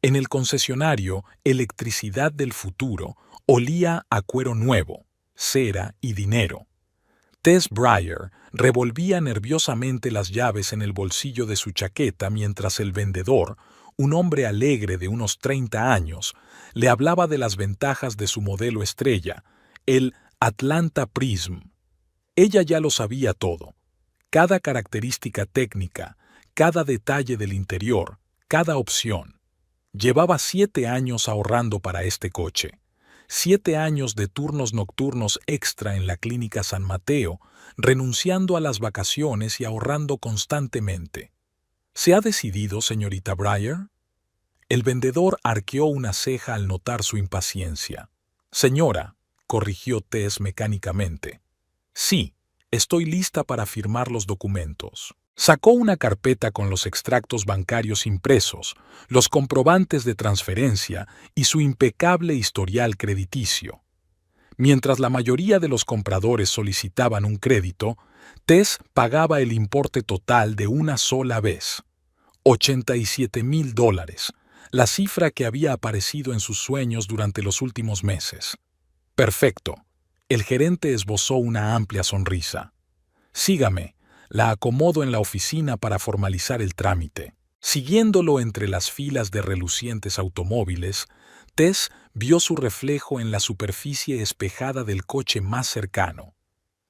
En el concesionario, Electricidad del Futuro olía a cuero nuevo, cera y dinero. Tess Breyer revolvía nerviosamente las llaves en el bolsillo de su chaqueta mientras el vendedor, un hombre alegre de unos 30 años, le hablaba de las ventajas de su modelo estrella, el Atlanta Prism. Ella ya lo sabía todo. Cada característica técnica, cada detalle del interior, cada opción. Llevaba 7 años ahorrando para este coche. 7 años de turnos nocturnos extra en la Clínica San Mateo, renunciando a las vacaciones y ahorrando constantemente. ¿Se ha decidido, señorita Breyer? El vendedor arqueó una ceja al notar su impaciencia. Señora, corrigió Tess mecánicamente. Sí, estoy lista para firmar los documentos. Sacó una carpeta con los extractos bancarios impresos, los comprobantes de transferencia y su impecable historial crediticio. Mientras la mayoría de los compradores solicitaban un crédito, Tess pagaba el importe total de una sola vez. $87,000, la cifra que había aparecido en sus sueños durante los últimos meses. Perfecto. El gerente esbozó una amplia sonrisa. Sígame. La acomodo en la oficina para formalizar el trámite. Siguiéndolo entre las filas de relucientes automóviles, Tess vio su reflejo en la superficie espejada del coche más cercano.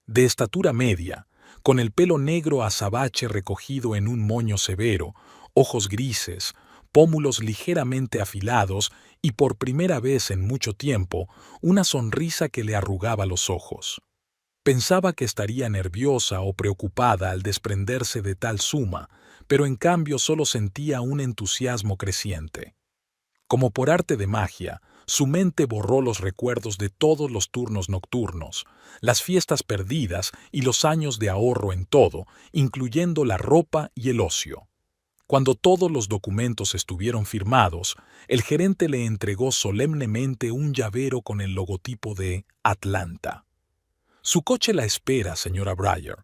De estatura media, con el pelo negro azabache recogido en un moño severo, ojos grises, pómulos ligeramente afilados y por primera vez en mucho tiempo, una sonrisa que le arrugaba los ojos. Pensaba que estaría nerviosa o preocupada al desprenderse de tal suma, pero en cambio solo sentía un entusiasmo creciente. Como por arte de magia, su mente borró los recuerdos de todos los turnos nocturnos, las fiestas perdidas y los años de ahorro en todo, incluyendo la ropa y el ocio. Cuando todos los documentos estuvieron firmados, el gerente le entregó solemnemente un llavero con el logotipo de Atlanta. Su coche la espera, señora Breyer.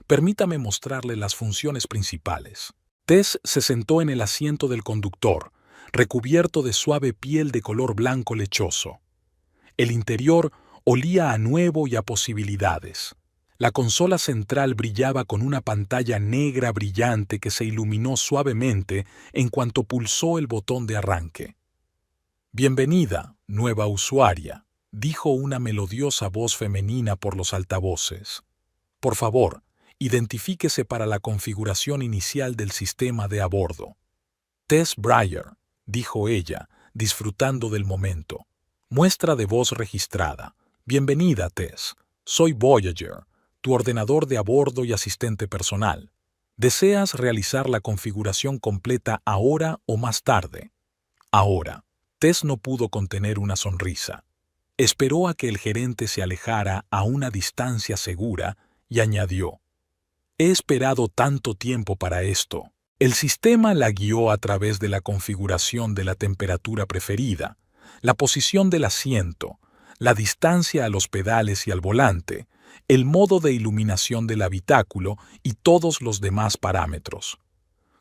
Permítame mostrarle las funciones principales. Tess se sentó en el asiento del conductor, recubierto de suave piel de color blanco lechoso. El interior olía a nuevo y a posibilidades. La consola central brillaba con una pantalla negra brillante que se iluminó suavemente en cuanto pulsó el botón de arranque. Bienvenida, nueva usuaria, dijo una melodiosa voz femenina por los altavoces. Por favor, identifíquese para la configuración inicial del sistema de a bordo. Tess Breyer, dijo ella, disfrutando del momento. Muestra de voz registrada. Bienvenida, Tess. Soy Voyager, tu ordenador de a bordo y asistente personal. ¿Deseas realizar la configuración completa ahora o más tarde? Ahora. Tess no pudo contener una sonrisa. Esperó a que el gerente se alejara a una distancia segura y añadió: «He esperado tanto tiempo para esto». El sistema la guió a través de la configuración de la temperatura preferida, la posición del asiento, la distancia a los pedales y al volante, el modo de iluminación del habitáculo y todos los demás parámetros.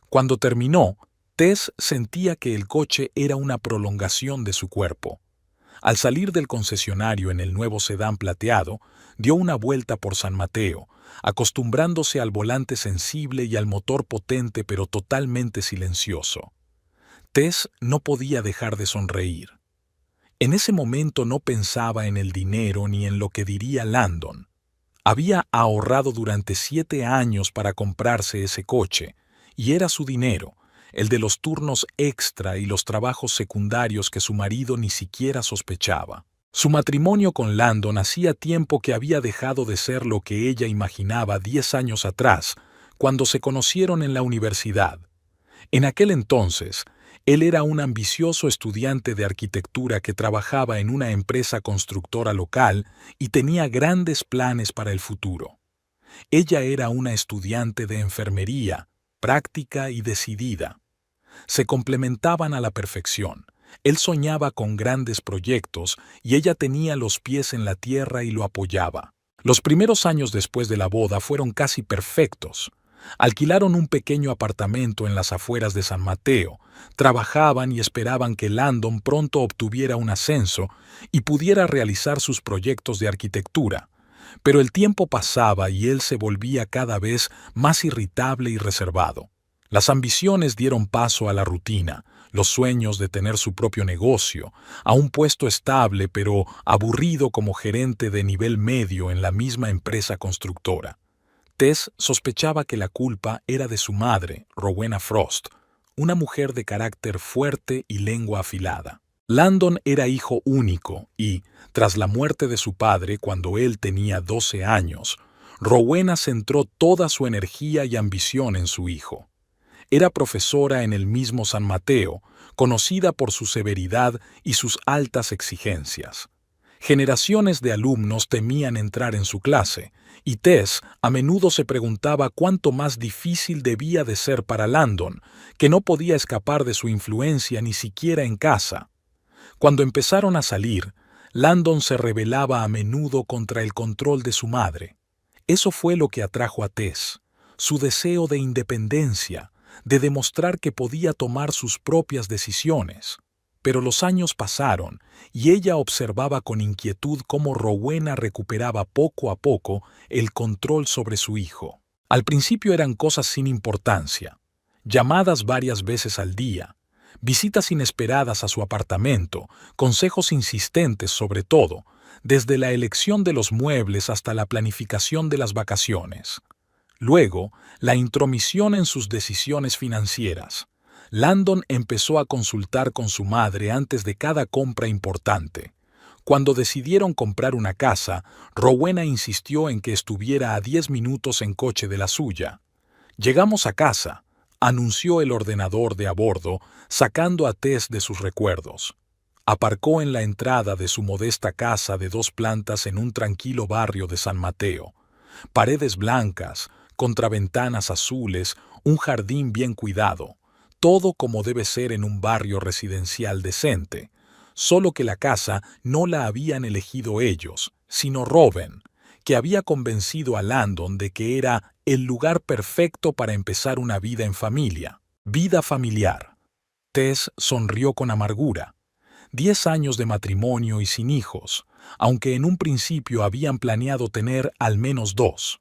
Cuando terminó, Tess sentía que el coche era una prolongación de su cuerpo. Al salir del concesionario en el nuevo sedán plateado, dio una vuelta por San Mateo, acostumbrándose al volante sensible y al motor potente pero totalmente silencioso. Tess no podía dejar de sonreír. En ese momento no pensaba en el dinero ni en lo que diría Landon. Había ahorrado durante 7 años para comprarse ese coche, y era su dinero, el de los turnos extra y los trabajos secundarios que su marido ni siquiera sospechaba. Su matrimonio con Landon hacía tiempo que había dejado de ser lo que ella imaginaba 10 años atrás, cuando se conocieron en la universidad. En aquel entonces, él era un ambicioso estudiante de arquitectura que trabajaba en una empresa constructora local y tenía grandes planes para el futuro. Ella era una estudiante de enfermería, práctica y decidida. Se complementaban a la perfección. Él soñaba con grandes proyectos y ella tenía los pies en la tierra y lo apoyaba. Los primeros años después de la boda fueron casi perfectos. Alquilaron un pequeño apartamento en las afueras de San Mateo, trabajaban y esperaban que Landon pronto obtuviera un ascenso y pudiera realizar sus proyectos de arquitectura. Pero el tiempo pasaba y él se volvía cada vez más irritable y reservado. Las ambiciones dieron paso a la rutina, los sueños de tener su propio negocio, a un puesto estable pero aburrido como gerente de nivel medio en la misma empresa constructora. Tess sospechaba que la culpa era de su madre, Rowena Frost, una mujer de carácter fuerte y lengua afilada. Landon era hijo único y, tras la muerte de su padre cuando él tenía 12 años, Rowena centró toda su energía y ambición en su hijo. Era profesora en el mismo San Mateo, conocida por su severidad y sus altas exigencias. Generaciones de alumnos temían entrar en su clase, y Tess a menudo se preguntaba cuánto más difícil debía de ser para Landon, que no podía escapar de su influencia ni siquiera en casa. Cuando empezaron a salir, Landon se rebelaba a menudo contra el control de su madre. Eso fue lo que atrajo a Tess, su deseo de independencia, de demostrar que podía tomar sus propias decisiones. Pero los años pasaron y ella observaba con inquietud cómo Rowena recuperaba poco a poco el control sobre su hijo. Al principio eran cosas sin importancia, llamadas varias veces al día, visitas inesperadas a su apartamento, consejos insistentes sobre todo, desde la elección de los muebles hasta la planificación de las vacaciones. Luego, la intromisión en sus decisiones financieras. Landon empezó a consultar con su madre antes de cada compra importante. Cuando decidieron comprar una casa, Rowena insistió en que estuviera a 10 minutos en coche de la suya. «Llegamos a casa», anunció el ordenador de a bordo, sacando a Tess de sus recuerdos. Aparcó en la entrada de su modesta casa de 2 plantas en un tranquilo barrio de San Mateo. Paredes blancas, contraventanas azules, un jardín bien cuidado. Todo como debe ser en un barrio residencial decente, solo que la casa no la habían elegido ellos, sino Robin, que había convencido a Landon de que era el lugar perfecto para empezar una vida en familia, vida familiar. Tess sonrió con amargura. 10 años de matrimonio y sin hijos, aunque en un principio habían planeado tener al menos 2.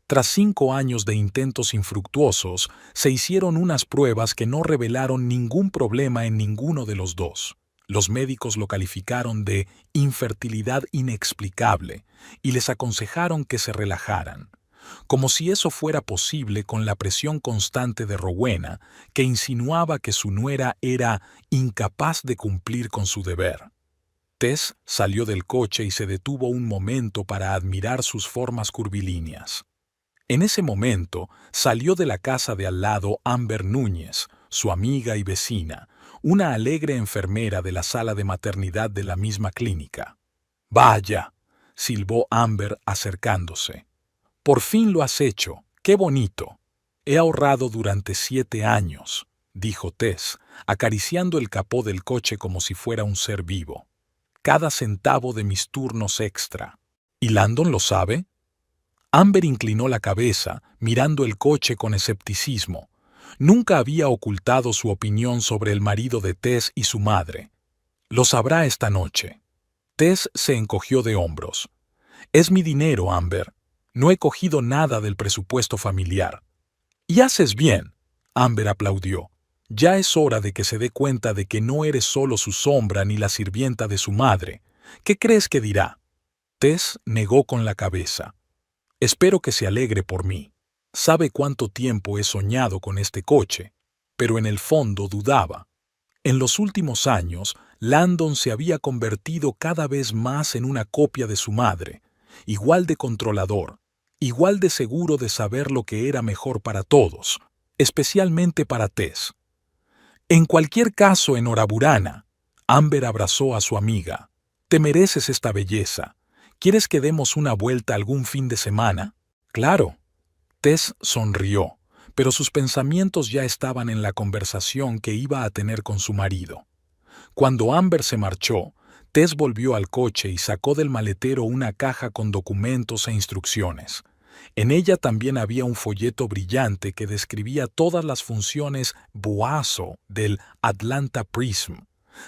Tras 5 años de intentos infructuosos, se hicieron unas pruebas que no revelaron ningún problema en ninguno de los dos. Los médicos lo calificaron de infertilidad inexplicable y les aconsejaron que se relajaran, como si eso fuera posible con la presión constante de Rowena, que insinuaba que su nuera era incapaz de cumplir con su deber. Tess salió del coche y se detuvo un momento para admirar sus formas curvilíneas. En ese momento salió de la casa de al lado Amber Núñez, su amiga y vecina, una alegre enfermera de la sala de maternidad de la misma clínica. «Vaya», silbó Amber acercándose. «Por fin lo has hecho. ¡Qué bonito!». «He ahorrado durante 7 años», dijo Tess, acariciando el capó del coche como si fuera un ser vivo. «Cada centavo de mis turnos extra». «¿Y Landon lo sabe?». Amber inclinó la cabeza, mirando el coche con escepticismo. Nunca había ocultado su opinión sobre el marido de Tess y su madre. «Lo sabrá esta noche». Tess se encogió de hombros. «Es mi dinero, Amber. No he cogido nada del presupuesto familiar». «Y haces bien», Amber aplaudió. «Ya es hora de que se dé cuenta de que no eres solo su sombra ni la sirvienta de su madre. ¿Qué crees que dirá?». Tess negó con la cabeza. «Espero que se alegre por mí. Sabe cuánto tiempo he soñado con este coche», pero en el fondo dudaba. En los últimos años, Landon se había convertido cada vez más en una copia de su madre, igual de controlador, igual de seguro de saber lo que era mejor para todos, especialmente para Tess. «En cualquier caso, enhorabuena», Amber abrazó a su amiga. «Te mereces esta belleza. ¿Quieres que demos una vuelta algún fin de semana?». «Claro». Tess sonrió, pero sus pensamientos ya estaban en la conversación que iba a tener con su marido. Cuando Amber se marchó, Tess volvió al coche y sacó del maletero una caja con documentos e instrucciones. En ella también había un folleto brillante que describía todas las funciones BOASO del Atlanta Prism,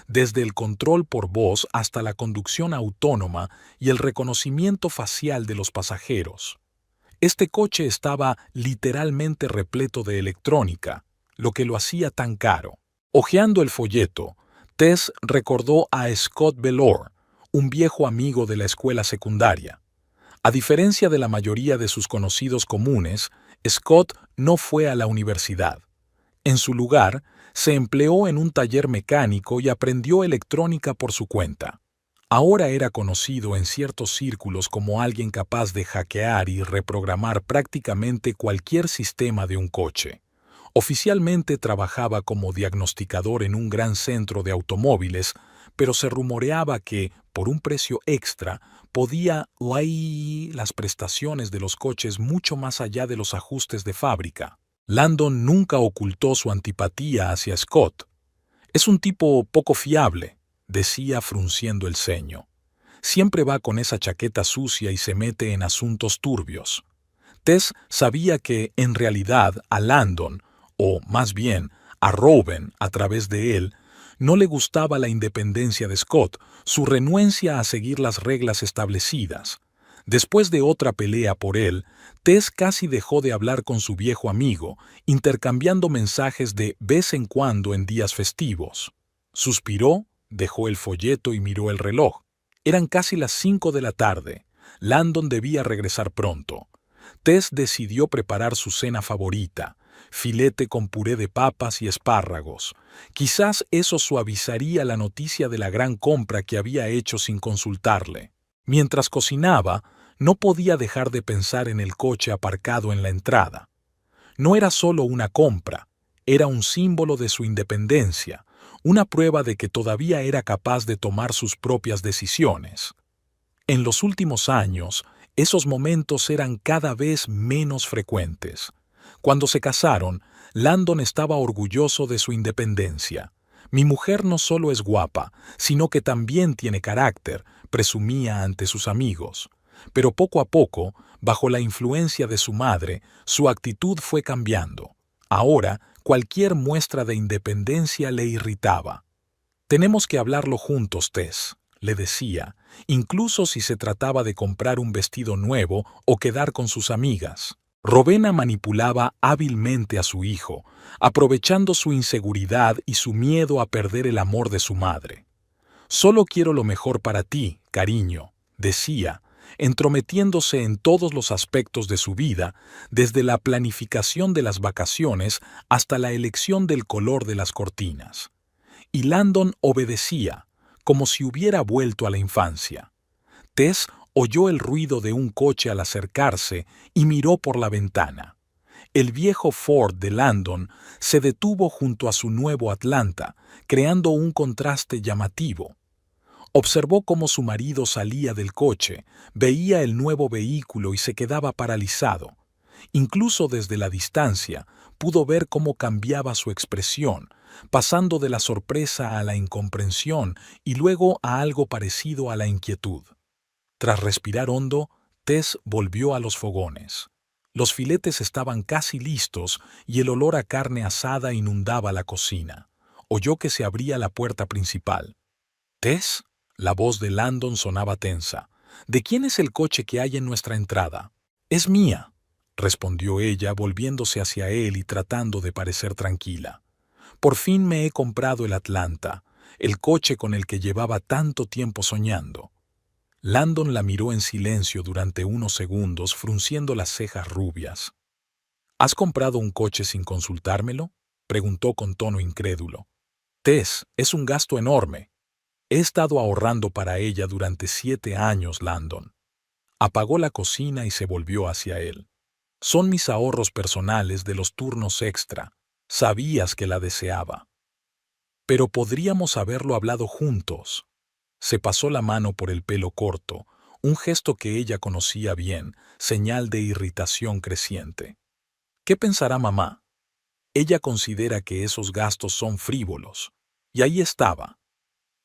desde el control por voz hasta la conducción autónoma y el reconocimiento facial de los pasajeros. Este coche estaba literalmente repleto de electrónica, lo que lo hacía tan caro. Hojeando el folleto, Tess recordó a Scott Velor, un viejo amigo de la escuela secundaria. A diferencia de la mayoría de sus conocidos comunes, Scott no fue a la universidad. En su lugar, se empleó en un taller mecánico y aprendió electrónica por su cuenta. Ahora era conocido en ciertos círculos como alguien capaz de hackear y reprogramar prácticamente cualquier sistema de un coche. Oficialmente trabajaba como diagnosticador en un gran centro de automóviles, pero se rumoreaba que, por un precio extra, podía oír las prestaciones de los coches mucho más allá de los ajustes de fábrica. Landon nunca ocultó su antipatía hacia Scott. Es un tipo poco fiable, decía frunciendo el ceño. Siempre va con esa chaqueta sucia y se mete en asuntos turbios. Tess sabía que, en realidad, a Landon, o más bien, a Reuben a través de él, no le gustaba la independencia de Scott, su renuencia a seguir las reglas establecidas. Después de otra pelea por él, Tess casi dejó de hablar con su viejo amigo, intercambiando mensajes de vez en cuando en días festivos. Suspiró, dejó el folleto y miró el reloj. Eran casi las 5 de la tarde. Landon debía regresar pronto. Tess decidió preparar su cena favorita, filete con puré de papas y espárragos. Quizás eso suavizaría la noticia de la gran compra que había hecho sin consultarle. Mientras cocinaba, no podía dejar de pensar en el coche aparcado en la entrada. No era solo una compra, era un símbolo de su independencia, una prueba de que todavía era capaz de tomar sus propias decisiones. En los últimos años, esos momentos eran cada vez menos frecuentes. Cuando se casaron, Landon estaba orgulloso de su independencia. Mi mujer no solo es guapa, sino que también tiene carácter, presumía ante sus amigos. Pero poco a poco, bajo la influencia de su madre, su actitud fue cambiando. Ahora, cualquier muestra de independencia le irritaba. «Tenemos que hablarlo juntos, Tess», le decía, incluso si se trataba de comprar un vestido nuevo o quedar con sus amigas. Rowena manipulaba hábilmente a su hijo, aprovechando su inseguridad y su miedo a perder el amor de su madre. «Solo quiero lo mejor para ti, cariño», decía, entrometiéndose en todos los aspectos de su vida, desde la planificación de las vacaciones hasta la elección del color de las cortinas. Y Landon obedecía, como si hubiera vuelto a la infancia. Tess oyó el ruido de un coche al acercarse y miró por la ventana. El viejo Ford de Landon se detuvo junto a su nuevo Atlanta, creando un contraste llamativo. Observó cómo su marido salía del coche, veía el nuevo vehículo y se quedaba paralizado. Incluso desde la distancia, pudo ver cómo cambiaba su expresión, pasando de la sorpresa a la incomprensión y luego a algo parecido a la inquietud. Tras respirar hondo, Tess volvió a los fogones. Los filetes estaban casi listos y el olor a carne asada inundaba la cocina. Oyó que se abría la puerta principal. «¿Tess?». La voz de Landon sonaba tensa. «¿De quién es el coche que hay en nuestra entrada?». «Es mía», respondió ella, volviéndose hacia él y tratando de parecer tranquila. «Por fin me he comprado el Atlanta, el coche con el que llevaba tanto tiempo soñando». Landon la miró en silencio durante unos segundos, frunciendo las cejas rubias. «¿Has comprado un coche sin consultármelo?», preguntó con tono incrédulo. «Tess, es un gasto enorme». «He estado ahorrando para ella durante 7 años, Landon». Apagó la cocina y se volvió hacia él. «Son mis ahorros personales de los turnos extra. Sabías que la deseaba». «Pero podríamos haberlo hablado juntos». Se pasó la mano por el pelo corto, un gesto que ella conocía bien, señal de irritación creciente. «¿Qué pensará mamá?». Ella considera que esos gastos son frívolos. Y ahí estaba.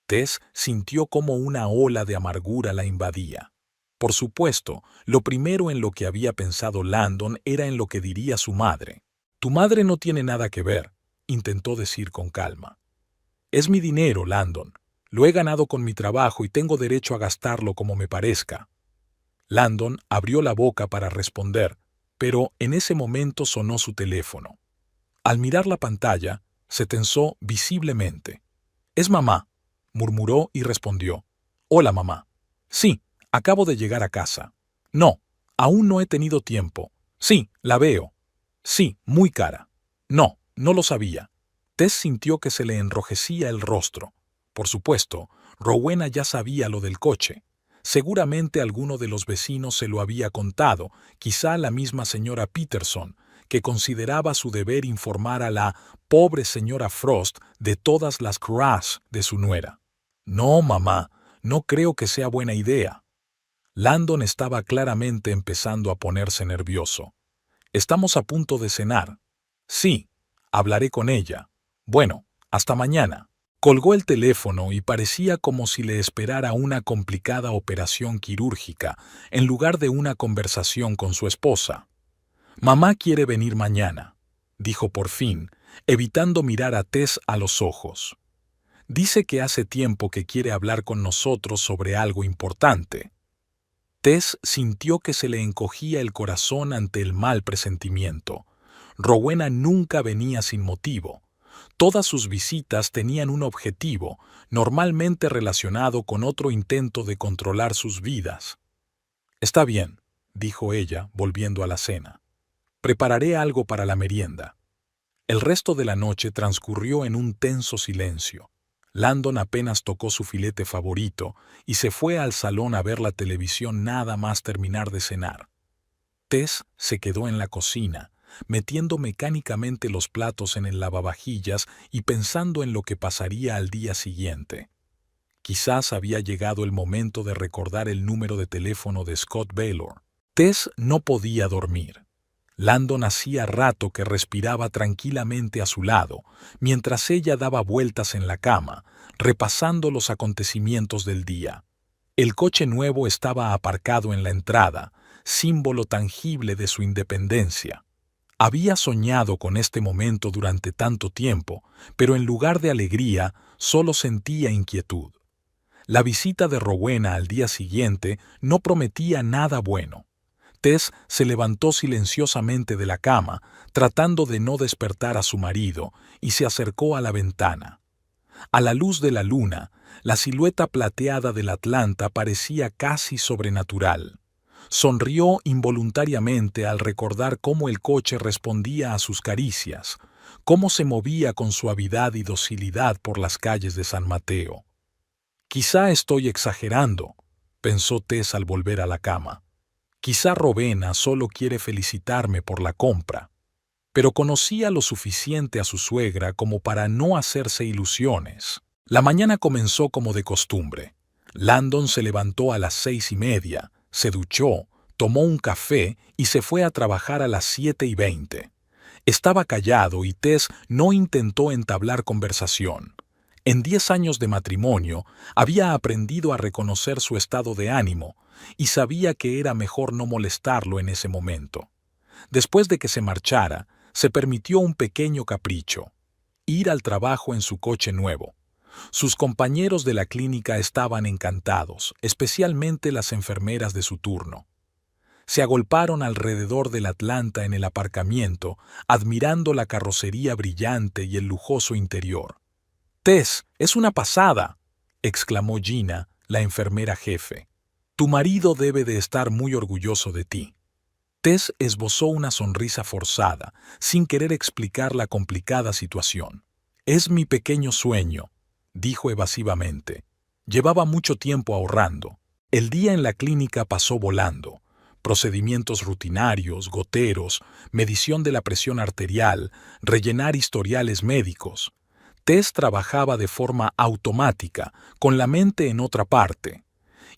Tess sintió como una ola de amargura la invadía. Por supuesto, lo primero en lo que había pensado Landon era en lo que diría su madre. «Tu madre no tiene nada que ver», intentó decir con calma. «Es mi dinero, Landon. Lo he ganado con mi trabajo y tengo derecho a gastarlo como me parezca». Landon abrió la boca para responder, pero en ese momento sonó su teléfono. Al mirar la pantalla, se tensó visiblemente. «Es mamá», murmuró y respondió. «Hola, mamá». «Sí, acabo de llegar a casa». «No, aún no he tenido tiempo». «Sí, la veo». «Sí, muy cara». «No, no lo sabía». Tess sintió que se le enrojecía el rostro. Por supuesto, Rowena ya sabía lo del coche. Seguramente alguno de los vecinos se lo había contado, quizá la misma señora Peterson, que consideraba su deber informar a la pobre señora Frost de todas las cruas de su nuera. «No, mamá, no creo que sea buena idea». Landon estaba claramente empezando a ponerse nervioso. «Estamos a punto de cenar». «Sí, hablaré con ella». «Bueno, hasta mañana». Colgó el teléfono y parecía como si le esperara una complicada operación quirúrgica en lugar de una conversación con su esposa. «Mamá quiere venir mañana», dijo por fin, evitando mirar a Tess a los ojos. «Dice que hace tiempo que quiere hablar con nosotros sobre algo importante». Tess sintió que se le encogía el corazón ante el mal presentimiento. Rowena nunca venía sin motivo. Todas sus visitas tenían un objetivo, normalmente relacionado con otro intento de controlar sus vidas. «Está bien», dijo ella, volviendo a la cena. «Prepararé algo para la merienda». El resto de la noche transcurrió en un tenso silencio. Landon apenas tocó su filete favorito y se fue al salón a ver la televisión nada más terminar de cenar. Tess se quedó en la cocina, metiendo mecánicamente los platos en el lavavajillas y pensando en lo que pasaría al día siguiente. Quizás había llegado el momento de recordar el número de teléfono de Scott Baylor. Tess no podía dormir. Landon hacía rato que respiraba tranquilamente a su lado, mientras ella daba vueltas en la cama, repasando los acontecimientos del día. El coche nuevo estaba aparcado en la entrada, símbolo tangible de su independencia. Había soñado con este momento durante tanto tiempo, pero en lugar de alegría, solo sentía inquietud. La visita de Rowena al día siguiente no prometía nada bueno. Tess se levantó silenciosamente de la cama, tratando de no despertar a su marido, y se acercó a la ventana. A la luz de la luna, la silueta plateada del Atlanta parecía casi sobrenatural. Sonrió involuntariamente al recordar cómo el coche respondía a sus caricias, cómo se movía con suavidad y docilidad por las calles de San Mateo. «Quizá estoy exagerando», pensó Tess al volver a la cama. «Quizá Rowena solo quiere felicitarme por la compra». Pero conocía lo suficiente a su suegra como para no hacerse ilusiones. La mañana comenzó como de costumbre. Landon se levantó a las 6:30, se duchó, tomó un café y se fue a trabajar a las 7:20. Estaba callado y Tess no intentó entablar conversación. En 10 años de matrimonio había aprendido a reconocer su estado de ánimo y sabía que era mejor no molestarlo en ese momento. Después de que se marchara, se permitió un pequeño capricho: ir al trabajo en su coche nuevo. Sus compañeros de la clínica estaban encantados, especialmente las enfermeras de su turno. Se agolparon alrededor del Atlanta en el aparcamiento, admirando la carrocería brillante y el lujoso interior. «Tess, es una pasada», exclamó Gina, la enfermera jefe. «Tu marido debe de estar muy orgulloso de ti». Tess esbozó una sonrisa forzada, sin querer explicar la complicada situación. «Es mi pequeño sueño», dijo evasivamente. Llevaba mucho tiempo ahorrando. El día en la clínica pasó volando. Procedimientos rutinarios, goteros, medición de la presión arterial, rellenar historiales médicos. Tess trabajaba de forma automática, con la mente en otra parte.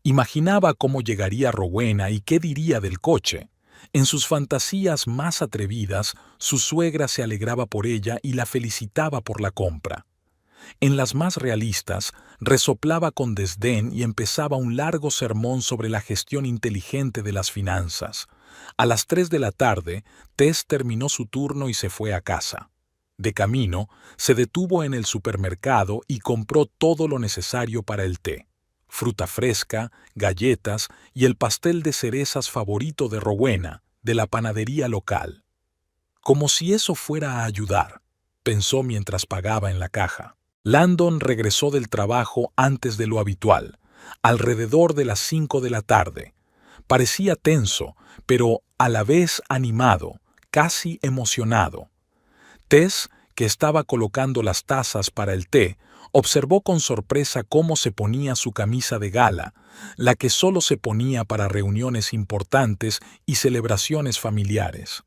Imaginaba cómo llegaría Rowena y qué diría del coche. En sus fantasías más atrevidas, su suegra se alegraba por ella y la felicitaba por la compra. En las más realistas, resoplaba con desdén y empezaba un largo sermón sobre la gestión inteligente de las finanzas. A las 3 de la tarde, Tess terminó su turno y se fue a casa. De camino, se detuvo en el supermercado y compró todo lo necesario para el té: fruta fresca, galletas y el pastel de cerezas favorito de Rowena, de la panadería local. Como si eso fuera a ayudar, pensó mientras pagaba en la caja. Landon regresó del trabajo antes de lo habitual, alrededor de las 5 de la tarde. Parecía tenso, pero a la vez animado, casi emocionado. Tess, que estaba colocando las tazas para el té, observó con sorpresa cómo se ponía su camisa de gala, la que solo se ponía para reuniones importantes y celebraciones familiares.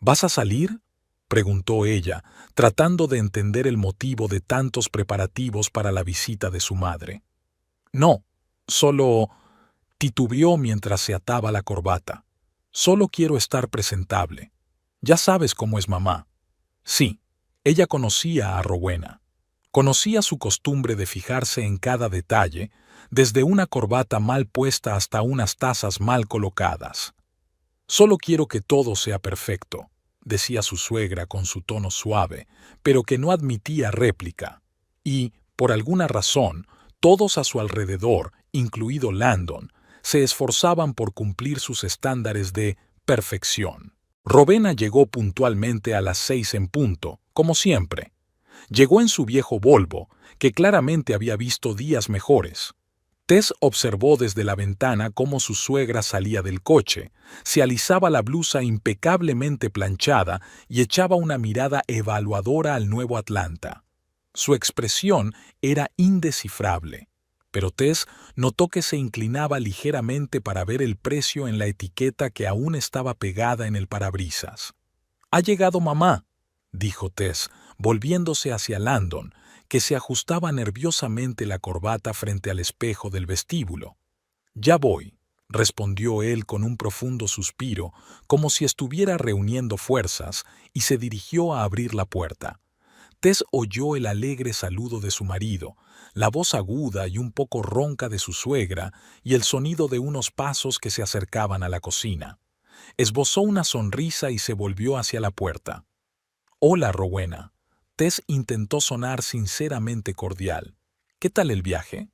¿Vas a salir?, preguntó ella, tratando de entender el motivo de tantos preparativos para la visita de su madre. No, solo... titubeó mientras se ataba la corbata. Solo quiero estar presentable. Ya sabes cómo es mamá. Sí, ella conocía a Rowena. Conocía su costumbre de fijarse en cada detalle, desde una corbata mal puesta hasta unas tazas mal colocadas. Solo quiero que todo sea perfecto, decía su suegra con su tono suave, pero que no admitía réplica. Y, por alguna razón, todos a su alrededor, incluido Landon, se esforzaban por cumplir sus estándares de perfección. Rowena llegó puntualmente a las 6 en punto, como siempre. Llegó en su viejo Volvo, que claramente había visto días mejores. Tess observó desde la ventana cómo su suegra salía del coche, se alisaba la blusa impecablemente planchada y echaba una mirada evaluadora al nuevo Atlanta. Su expresión era indescifrable, pero Tess notó que se inclinaba ligeramente para ver el precio en la etiqueta que aún estaba pegada en el parabrisas. «Ha llegado mamá», dijo Tess, volviéndose hacia Landon, que se ajustaba nerviosamente la corbata frente al espejo del vestíbulo. «Ya voy», respondió él con un profundo suspiro, como si estuviera reuniendo fuerzas, y se dirigió a abrir la puerta. Tess oyó el alegre saludo de su marido, la voz aguda y un poco ronca de su suegra y el sonido de unos pasos que se acercaban a la cocina. Esbozó una sonrisa y se volvió hacia la puerta. «Hola, Rowena». Tess intentó sonar sinceramente cordial. «¿Qué tal el viaje?»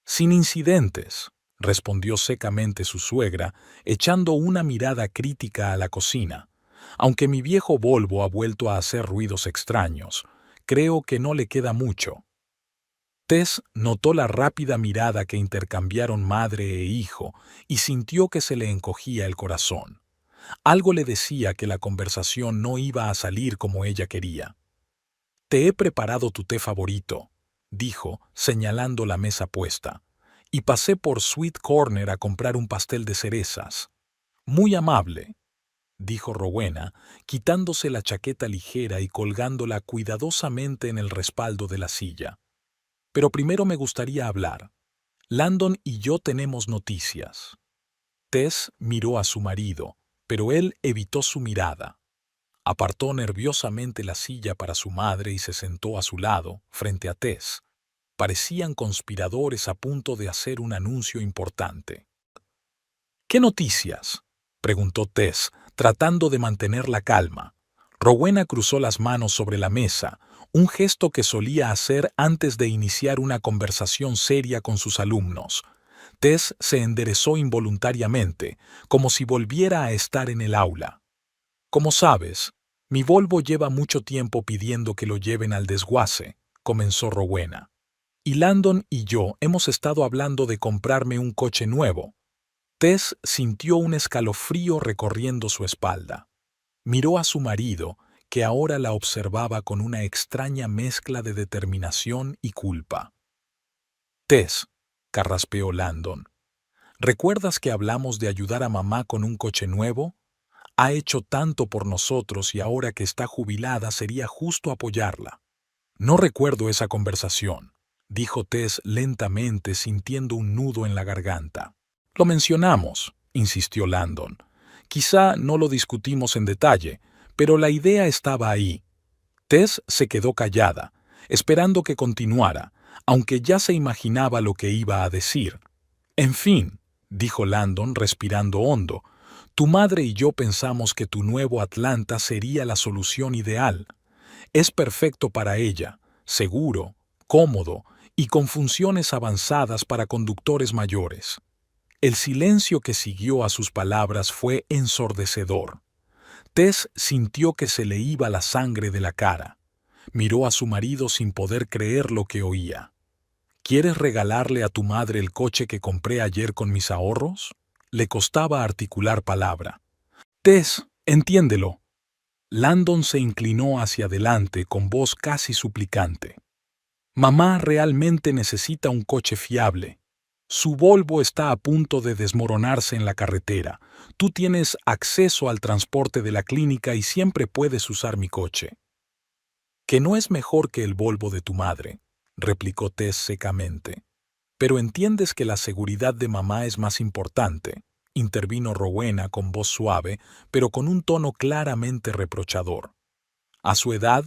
«Sin incidentes», respondió secamente su suegra, echando una mirada crítica a la cocina. «Aunque mi viejo Volvo ha vuelto a hacer ruidos extraños, creo que no le queda mucho». Tess notó la rápida mirada que intercambiaron madre e hijo y sintió que se le encogía el corazón. Algo le decía que la conversación no iba a salir como ella quería. «Te he preparado tu té favorito», dijo, señalando la mesa puesta, «y pasé por Sweet Corner a comprar un pastel de cerezas». «Muy amable», dijo Rowena, quitándose la chaqueta ligera y colgándola cuidadosamente en el respaldo de la silla. «Pero primero me gustaría hablar. Landon y yo tenemos noticias». Tess miró a su marido, pero él evitó su mirada. Apartó nerviosamente la silla para su madre y se sentó a su lado, frente a Tess. Parecían conspiradores a punto de hacer un anuncio importante. «¿Qué noticias?», preguntó Tess, tratando de mantener la calma. Rowena cruzó las manos sobre la mesa, un gesto que solía hacer antes de iniciar una conversación seria con sus alumnos. Tess se enderezó involuntariamente, como si volviera a estar en el aula. «Como sabes, mi Volvo lleva mucho tiempo pidiendo que lo lleven al desguace», comenzó Rowena. «Y Landon y yo hemos estado hablando de comprarme un coche nuevo». Tess sintió un escalofrío recorriendo su espalda. Miró a su marido, que ahora la observaba con una extraña mezcla de determinación y culpa. «Tess», carraspeó Landon, «¿recuerdas que hablamos de ayudar a mamá con un coche nuevo? Ha hecho tanto por nosotros y ahora que está jubilada sería justo apoyarla». «No recuerdo esa conversación», dijo Tess lentamente, sintiendo un nudo en la garganta. «Lo mencionamos», insistió Landon. «Quizá no lo discutimos en detalle, pero la idea estaba ahí». Tess se quedó callada, esperando que continuara, aunque ya se imaginaba lo que iba a decir. En fin, dijo Landon respirando hondo, tu madre y yo pensamos que tu nuevo Atlanta sería la solución ideal. Es perfecto para ella, seguro, cómodo y con funciones avanzadas para conductores mayores. El silencio que siguió a sus palabras fue ensordecedor. Tess sintió que se le iba la sangre de la cara. Miró a su marido sin poder creer lo que oía. ¿Quieres regalarle a tu madre el coche que compré ayer con mis ahorros? Le costaba articular palabra. Tess, entiéndelo. Landon se inclinó hacia adelante con voz casi suplicante. Mamá realmente necesita un coche fiable. Su Volvo está a punto de desmoronarse en la carretera. Tú tienes acceso al transporte de la clínica y siempre puedes usar mi coche. Que no es mejor que el Volvo de tu madre, replicó Tess secamente. Pero entiendes que la seguridad de mamá es más importante, intervino Rowena con voz suave, pero con un tono claramente reprochador. A su edad,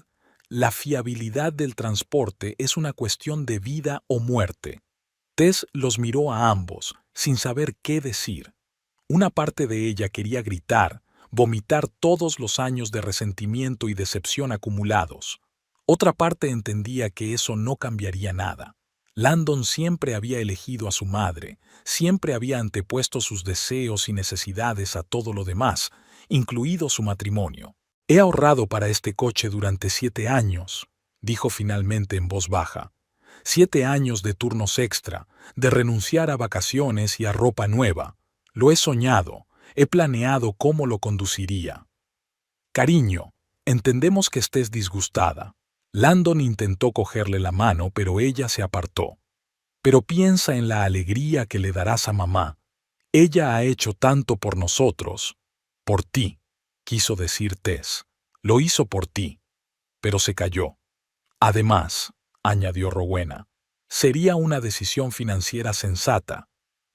la fiabilidad del transporte es una cuestión de vida o muerte. Tess los miró a ambos, sin saber qué decir. Una parte de ella quería gritar, vomitar todos los años de resentimiento y decepción acumulados. Otra parte entendía que eso no cambiaría nada. Landon siempre había elegido a su madre, siempre había antepuesto sus deseos y necesidades a todo lo demás, incluido su matrimonio. He ahorrado para este coche durante 7 años, dijo finalmente en voz baja. 7 años de turnos extra, de renunciar a vacaciones y a ropa nueva. Lo he soñado, he planeado cómo lo conduciría. Cariño, entendemos que estés disgustada. Landon intentó cogerle la mano, pero ella se apartó. Pero piensa en la alegría que le darás a mamá. Ella ha hecho tanto por nosotros. Por ti, quiso decir Tess. Lo hizo por ti. Pero se calló. Además, añadió Rowena, sería una decisión financiera sensata.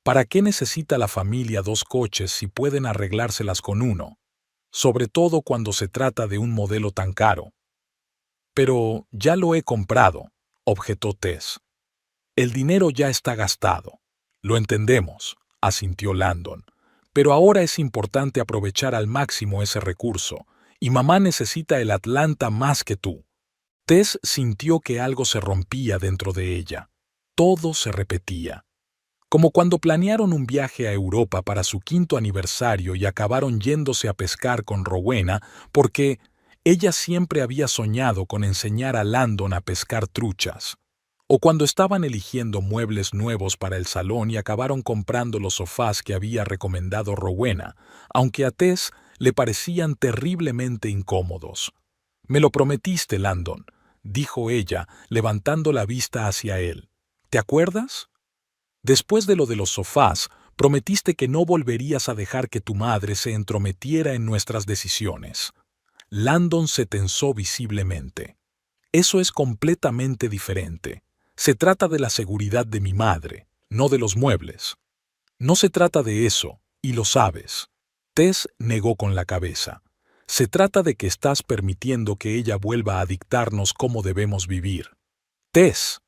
¿Para qué necesita la familia 2 coches si pueden arreglárselas con uno? Sobre todo cuando se trata de un modelo tan caro. Pero ya lo he comprado, objetó Tess. El dinero ya está gastado. Lo entendemos, asintió Landon. Pero ahora es importante aprovechar al máximo ese recurso, y mamá necesita el Atlanta más que tú. Tess sintió que algo se rompía dentro de ella. Todo se repetía. Como cuando planearon un viaje a Europa para su 5º aniversario y acabaron yéndose a pescar con Rowena porque ella siempre había soñado con enseñar a Landon a pescar truchas. O cuando estaban eligiendo muebles nuevos para el salón y acabaron comprando los sofás que había recomendado Rowena, aunque a Tess le parecían terriblemente incómodos. «Me lo prometiste, Landon», dijo ella, levantando la vista hacia él. «¿Te acuerdas? Después de lo de los sofás, prometiste que no volverías a dejar que tu madre se entrometiera en nuestras decisiones». Landon se tensó visiblemente. «Eso es completamente diferente. Se trata de la seguridad de mi madre, no de los muebles». «No se trata de eso, y lo sabes». Tess negó con la cabeza. «Se trata de que estás permitiendo que ella vuelva a dictarnos cómo debemos vivir». «Tess».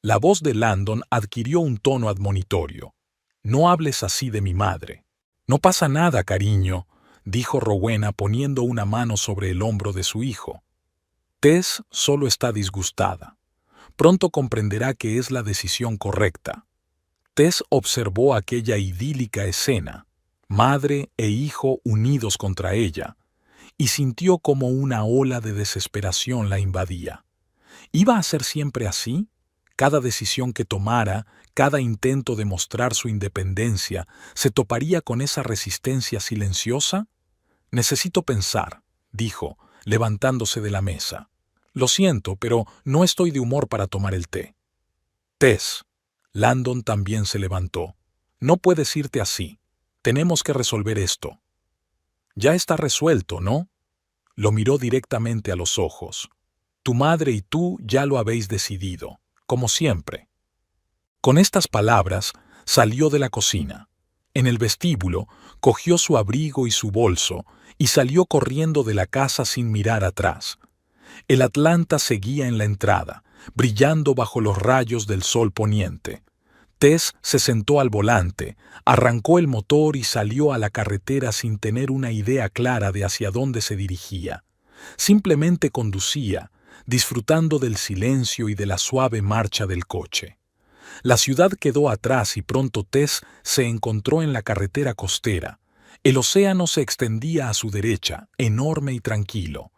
La voz de Landon adquirió un tono admonitorio. «No hables así de mi madre». «No pasa nada, cariño», dijo Rowena poniendo una mano sobre el hombro de su hijo. Tess solo está disgustada. Pronto comprenderá que es la decisión correcta. Tess observó aquella idílica escena, madre e hijo unidos contra ella, y sintió como una ola de desesperación la invadía. ¿Iba a ser siempre así? Cada decisión que tomara, cada intento de mostrar su independencia, ¿se toparía con esa resistencia silenciosa? «Necesito pensar», dijo, levantándose de la mesa. «Lo siento, pero no estoy de humor para tomar el té». «Tess». Landon también se levantó. «No puedes irte así. Tenemos que resolver esto». «Ya está resuelto, ¿no?». Lo miró directamente a los ojos. «Tu madre y tú ya lo habéis decidido, como siempre». Con estas palabras, salió de la cocina. En el vestíbulo, cogió su abrigo y su bolso y salió corriendo de la casa sin mirar atrás. El Atlanta seguía en la entrada, brillando bajo los rayos del sol poniente. Tess se sentó al volante, arrancó el motor y salió a la carretera sin tener una idea clara de hacia dónde se dirigía. Simplemente conducía, disfrutando del silencio y de la suave marcha del coche. La ciudad quedó atrás y pronto Tess se encontró en la carretera costera. El océano se extendía a su derecha, enorme y tranquilo.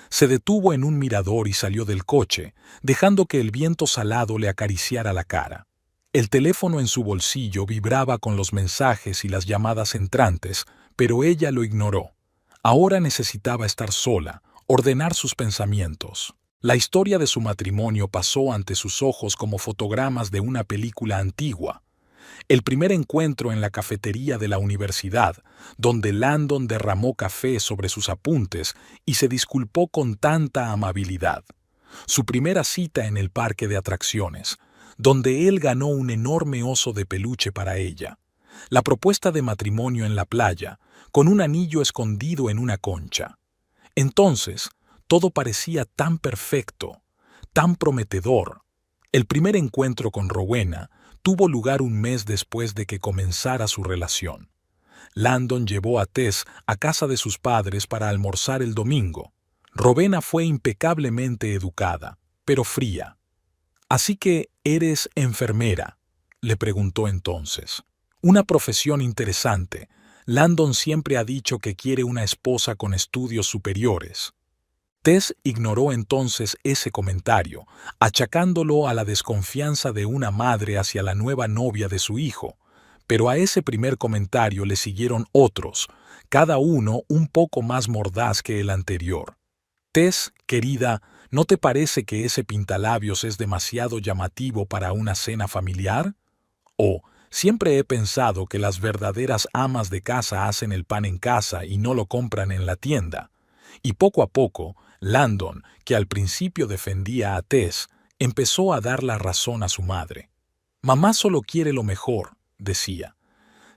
Se detuvo en un mirador y salió del coche, dejando que el viento salado le acariciara la cara. El teléfono en su bolsillo vibraba con los mensajes y las llamadas entrantes, pero ella lo ignoró. Ahora necesitaba estar sola, ordenar sus pensamientos. La historia de su matrimonio pasó ante sus ojos como fotogramas de una película antigua. El primer encuentro en la cafetería de la universidad, donde Landon derramó café sobre sus apuntes y se disculpó con tanta amabilidad. Su primera cita en el parque de atracciones, donde él ganó un enorme oso de peluche para ella. La propuesta de matrimonio en la playa, con un anillo escondido en una concha. Entonces, todo parecía tan perfecto, tan prometedor. El primer encuentro con Rowena tuvo lugar un mes después de que comenzara su relación. Landon llevó a Tess a casa de sus padres para almorzar el domingo. Rowena fue impecablemente educada, pero fría. «¿Así que eres enfermera?», le preguntó entonces. «Una profesión interesante. Landon siempre ha dicho que quiere una esposa con estudios superiores». Tess ignoró entonces ese comentario, achacándolo a la desconfianza de una madre hacia la nueva novia de su hijo. Pero a ese primer comentario le siguieron otros, cada uno un poco más mordaz que el anterior. «Tess, querida, ¿no te parece que ese pintalabios es demasiado llamativo para una cena familiar?» O «Siempre he pensado que las verdaderas amas de casa hacen el pan en casa y no lo compran en la tienda». Y poco a poco, Landon, que al principio defendía a Tess, empezó a dar la razón a su madre. «Mamá solo quiere lo mejor», decía.